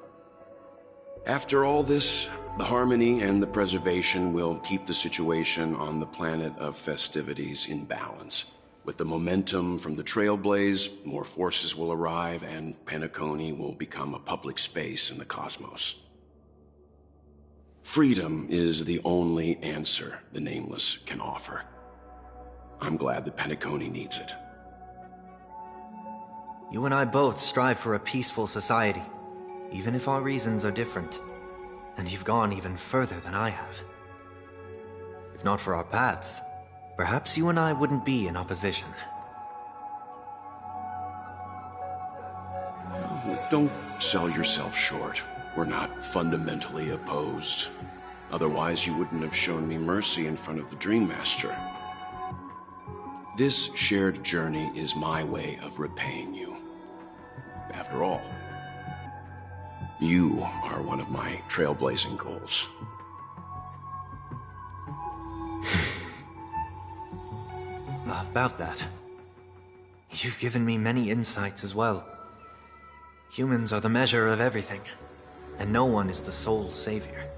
After all this, the Harmony and the Preservation will keep the situation on the planet of festivities in balance. With the momentum from the Trailblaze, more forces will arrive, and Penacony will become a public space in the cosmos. Freedom is the only answer the Nameless can offer. I'm glad that Penacony needs it. You and I both strive for a peaceful society, even if our reasons are different. And you've gone even further than I have. If not for our paths, perhaps you and I wouldn't be in opposition. Don't sell yourself short. We're not fundamentally opposed. Otherwise, you wouldn't have shown me mercy in front of the Dream Master. This shared journey is my way of repaying you. After all, you are one of my trailblazing goals. About that, you've given me many insights as well. Humans are the measure of everything, and no one is the sole savior.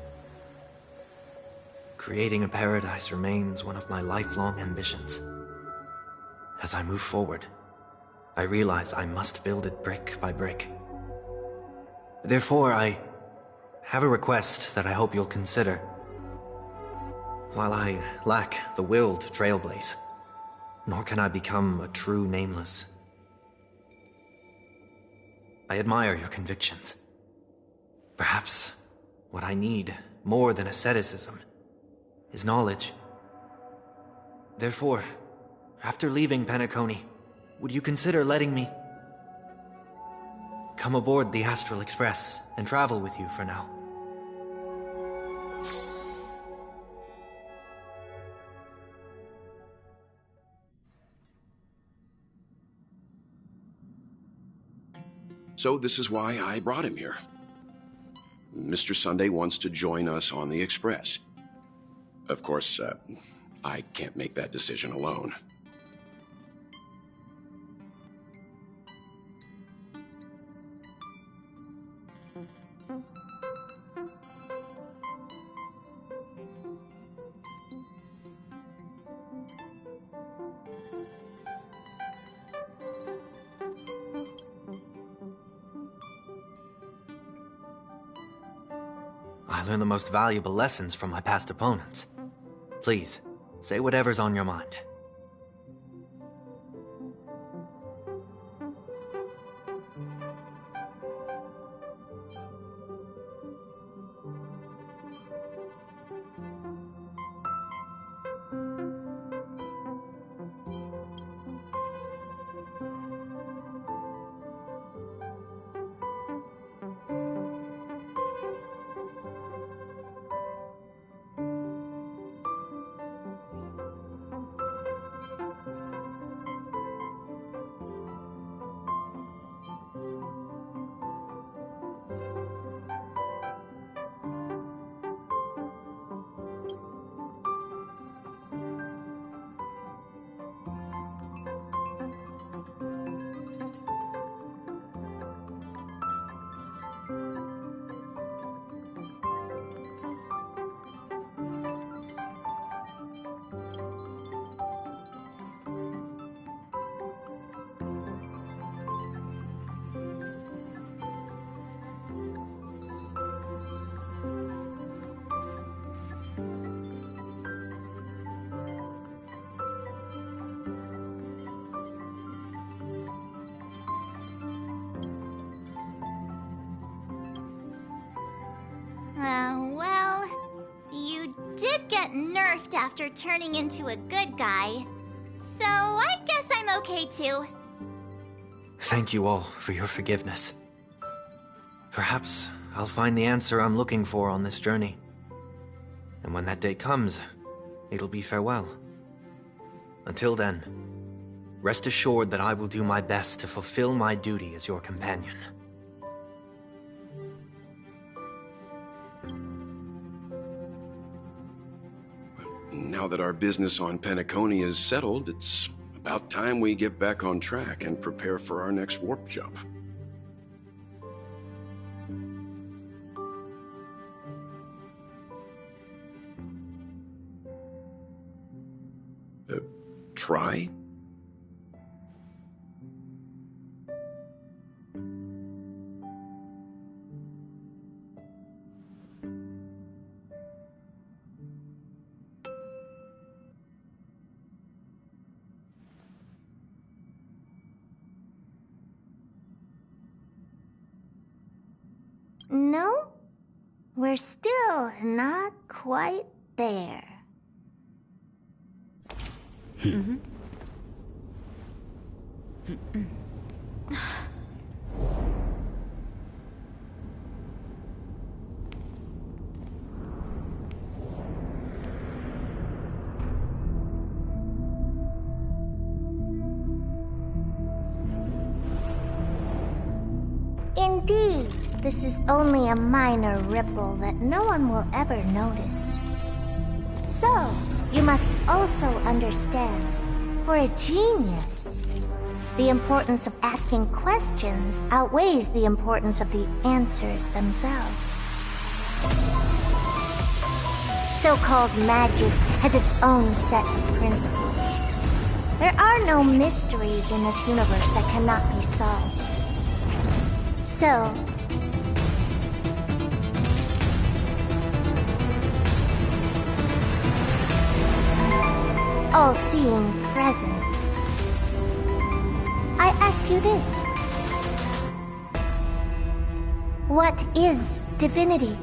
Creating a paradise remains one of my lifelong ambitions. As I move forward, I realize I must build it brick by brick. Therefore, I have a request that I hope you'll consider. While I lack the will to trailblaze, nor can I become a true nameless, I admire your convictions. Perhaps what I need, more than asceticism, is knowledge. Therefore, after leaving Penacony, would you consider letting me come aboard the Astral Express and travel with you for now? So this is why I brought him here. Mr. Sunday wants to join us on the Express. Of course, I can't make that decision alone. I learned the most valuable lessons from my past opponents. Please, say whatever's on your mind. Well, you did get nerfed after turning into a good guy. So I guess I'm okay too. Thank you all for your forgiveness. Perhaps I'll find the answer I'm looking for on this journey. And when that day comes, it'll be farewell. Until then, rest assured that I will do my best to fulfill my duty as your companion. Now that our business on Penacony is settled, it's about time we get back on track and prepare for our next warp jump. Try? No, we're still not quite there. Indeed, this is only a minor ripple that no one will ever notice. So, you must also understand, for a genius, the importance of asking questions outweighs the importance of the answers themselves. So-called magic has its own set of principles. There are no mysteries in this universe that cannot be solved. So, all-seeing presence, I ask you this. What is divinity?